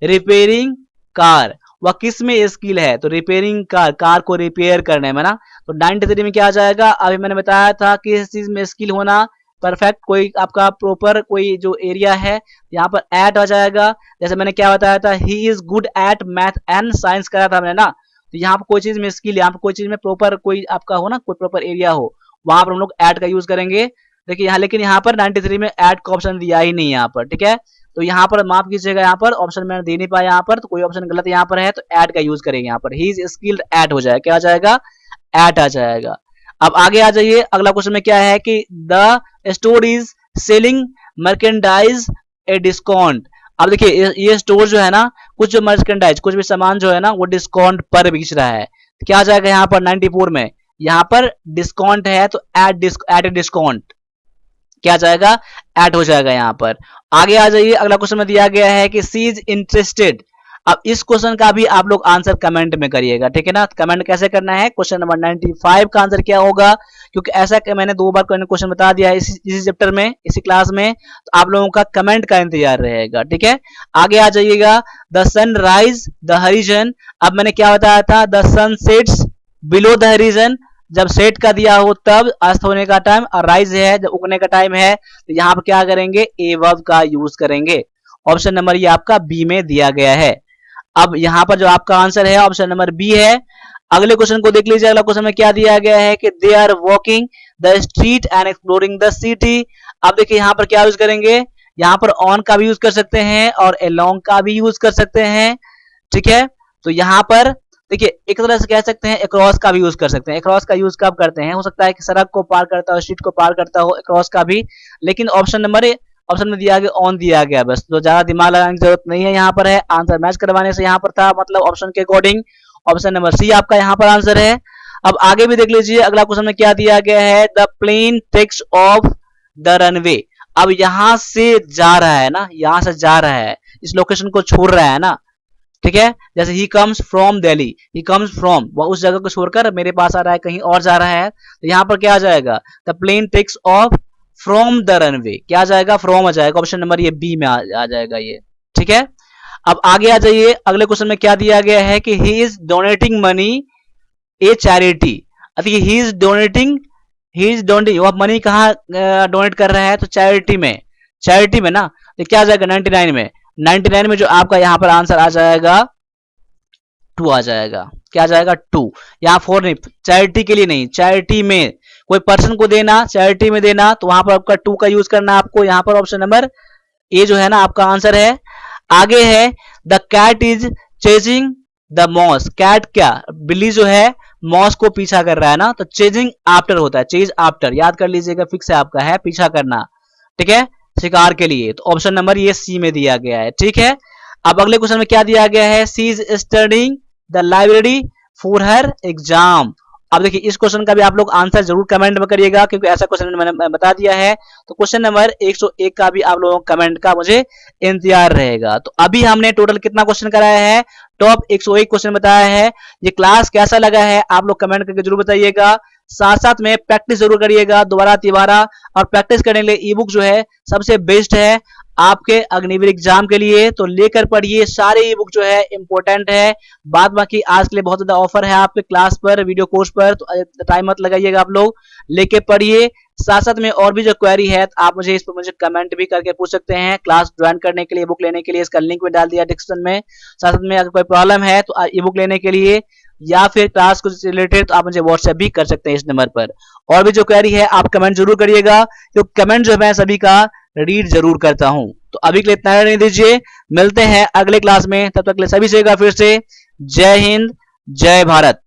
repairing car. वह किस में स्किल है, तो रिपेयरिंग कार, कार को रिपेयर करने में ना, तो 93 में क्या आ जाएगा, अभी मैंने बताया था कि इस चीज में स्किल होना, परफेक्ट कोई आपका प्रॉपर कोई जो एरिया है, यहाँ पर एट आ जाएगा। जैसे मैंने क्या बताया था, he is good at math and science करा था मैंने ना, तो यहाँ पर कोई चीज में स्किल, यहाँ पर कोई चीज में प्रॉपर कोई आपका हो ना, कोई प्रॉपर एरिया हो, वहां पर हम लोग एट का यूज करेंगे। देखिए यहाँ, लेकिन यहाँ पर 93 में एट का ऑप्शन दिया ही नहीं यहाँ पर, ठीक है, तो यहाँ पर माफ कीजिएगा, यहाँ पर ऑप्शन मैंने दे नहीं पाया, यहाँ पर तो कोई ऑप्शन गलत यहाँ पर है, तो एट का यूज करेंगे, यहाँ पर ही इज स्किल्ड एट हो जाएगा, क्या आ जाएगा, एट आ जाएगा। अब आगे आ जाइए, अगला क्वेश्चन में क्या है कि the store is selling merchandise a discount. अब देखिए ये स्टोर जो है ना, कुछ जो मर्केंडाइज, कुछ भी सामान जो है ना, वो डिस्काउंट पर बेच रहा है, तो क्या आ जाएगा यहाँ पर 94 में, यहाँ पर डिस्काउंट है तो एट डिस्काउंट, क्या जाएगा, एट हो जाएगा यहाँ पर। आगे आ जाइए, अगला क्वेश्चन में दिया गया है कि सी इज इंटरेस्टेड। अब इस क्वेश्चन का भी आप लोग आंसर कमेंट में करिएगा, ठीक है ना, कमेंट कैसे करना है, क्वेश्चन नंबर 95 का आंसर क्या होगा, क्योंकि ऐसा कि मैंने 2 बार क्वेश्चन बता दिया है इसी चैप्टर में, इसी क्लास में, तो आप लोगों का कमेंट का इंतजार रहेगा, ठीक है। आगे आ जाइएगा, the sun rise the horizon. अब मैंने क्या बताया था, the sun sets below the horizon, जब सेट का दिया हो तब अस्त होने का टाइम, और राइज है जब उगने का टाइम है, तो यहाँ पर क्या करेंगे, ए वर्ब का यूज करेंगे, ऑप्शन नंबर ये आपका बी में दिया गया है। अब यहाँ पर जो आपका आंसर है ऑप्शन नंबर बी है। अगले क्वेश्चन को देख लीजिए, अगला क्वेश्चन में क्या दिया गया है कि they are walking the street and exploring the city. अब देखिए यहाँ पर क्या यूज करेंगे, यहाँ पर ऑन का भी यूज कर सकते हैं और अलोंग का भी यूज कर सकते हैं, ठीक है। तो यहाँ पर देखिए एक तरह से कह सकते हैं अक्रॉस का भी यूज कर सकते हैं। अक्रॉस का यूज कब करते हैं, हो सकता है कि सड़क को पार करता हो, स्ट्रीट को पार करता हो, अक्रॉस का भी, लेकिन ऑप्शन में दिया गया ऑन दिया गया, बस तो ज्यादा दिमाग लगाने की जरूरत नहीं है, यहाँ पर है आंसर मैच करवाने से यहाँ पर था, मतलब ऑप्शन के अकॉर्डिंग ऑप्शन नंबर सी आपका यहाँ पर आंसर है। अब आगे भी देख लीजिए, अगला क्वेश्चन में क्या दिया गया है, the plane takes off the runway. अब यहाँ से जा रहा है ना, यहाँ से जा रहा है, इस लोकेशन को छोड़ रहा है ना, ठीक है, जैसे he comes from Delhi, he comes from, वह उस जगह को छोड़कर मेरे पास आ रहा है, कहीं और जा रहा है, तो यहाँ पर क्या आ जाएगा, the plane takes off from the runway, क्या आ जाएगा, फ्रॉम आ जाएगा, ऑप्शन नंबर ये बी में आ जाएगा ये, ठीक है। अब आगे आ जाइए, अगले क्वेश्चन में क्या दिया गया है कि he is donating money A charity. देखिए ही इज डोनेटिंग, वह मनी कहाँ डोनेट कर रहा है, तो चैरिटी में ना, तो क्या आ जाएगा 99 में, 99 में जो आपका यहाँ पर आंसर आ जाएगा 2 आ जाएगा, क्या आ जाएगा 2, यहाँ 4 नहीं, चैरिटी के लिए नहीं, चैरिटी में कोई पर्सन को देना, चैरिटी में देना, तो वहां पर आपका 2 का यूज करना आपको, यहाँ पर ऑप्शन नंबर ए जो है ना आपका आंसर है। आगे है the cat is chasing the mouse, cat क्या, बिल्ली जो है मॉस को पीछा कर रहा है ना, तो चेजिंग आफ्टर होता है, चेज आफ्टर, याद कर लीजिएगा, फिक्स है आपका, है पीछा करना, ठीक है, शिकार के लिए। तो ऑप्शन नंबर ये सी में दिया गया है, ठीक है। अब अगले क्वेश्चन में क्या दिया गया है, she is studying the library for her exam. अब देखिए इस क्वेश्चन का भी आप लोग आंसर जरूर कमेंट में करिएगा, क्योंकि ऐसा क्वेश्चन मैंने बता दिया है। तो क्वेश्चन नंबर 101 का भी आप लोगों को कमेंट का मुझे इंतजार रहेगा। तो अभी हमने टोटल कितना क्वेश्चन कराया है, टॉप 101 क्वेश्चन बताया है। ये क्लास कैसा लगा है आप लोग कमेंट करके जरूर बताइएगा। साथ साथ में प्रैक्टिस जरूर करिएगा दोबारा तिबारा, और प्रैक्टिस करने के लिए ई बुक जो है सबसे बेस्ट है आपके अग्निवीर एग्जाम के लिए। तो लेकर पढ़िए, सारे ई बुक जो है इंपॉर्टेंट है। बाद बाकी आज के लिए बहुत ज्यादा ऑफर है आपके क्लास पर, वीडियो कोर्स पर, तो टाइम मत लगाइएगा, आप लोग लेके पढ़िए। साथ साथ में और भी जो क्वेरी है तो आप मुझे इस पर मुझे कमेंट भी करके पूछ सकते हैं। क्लास ज्वाइन करने के लिए, बुक लेने के लिए इसका लिंक भी डाल दिया डिस्क्रिप्शन में। साथ साथ में अगर कोई प्रॉब्लम है तो ई बुक लेने के लिए या फिर क्लास को रिलेटेड तो आप मुझे व्हाट्सएप भी कर सकते हैं इस नंबर पर। और भी जो क्वेरी है आप कमेंट जरूर करिएगा, क्योंकि कमेंट जो मैं सभी का रीड जरूर करता हूं। तो अभी के लिए इतना रहने दीजिए, मिलते हैं अगले क्लास में, तब तक के लिए सभी से फिर से जय हिंद, जय भारत।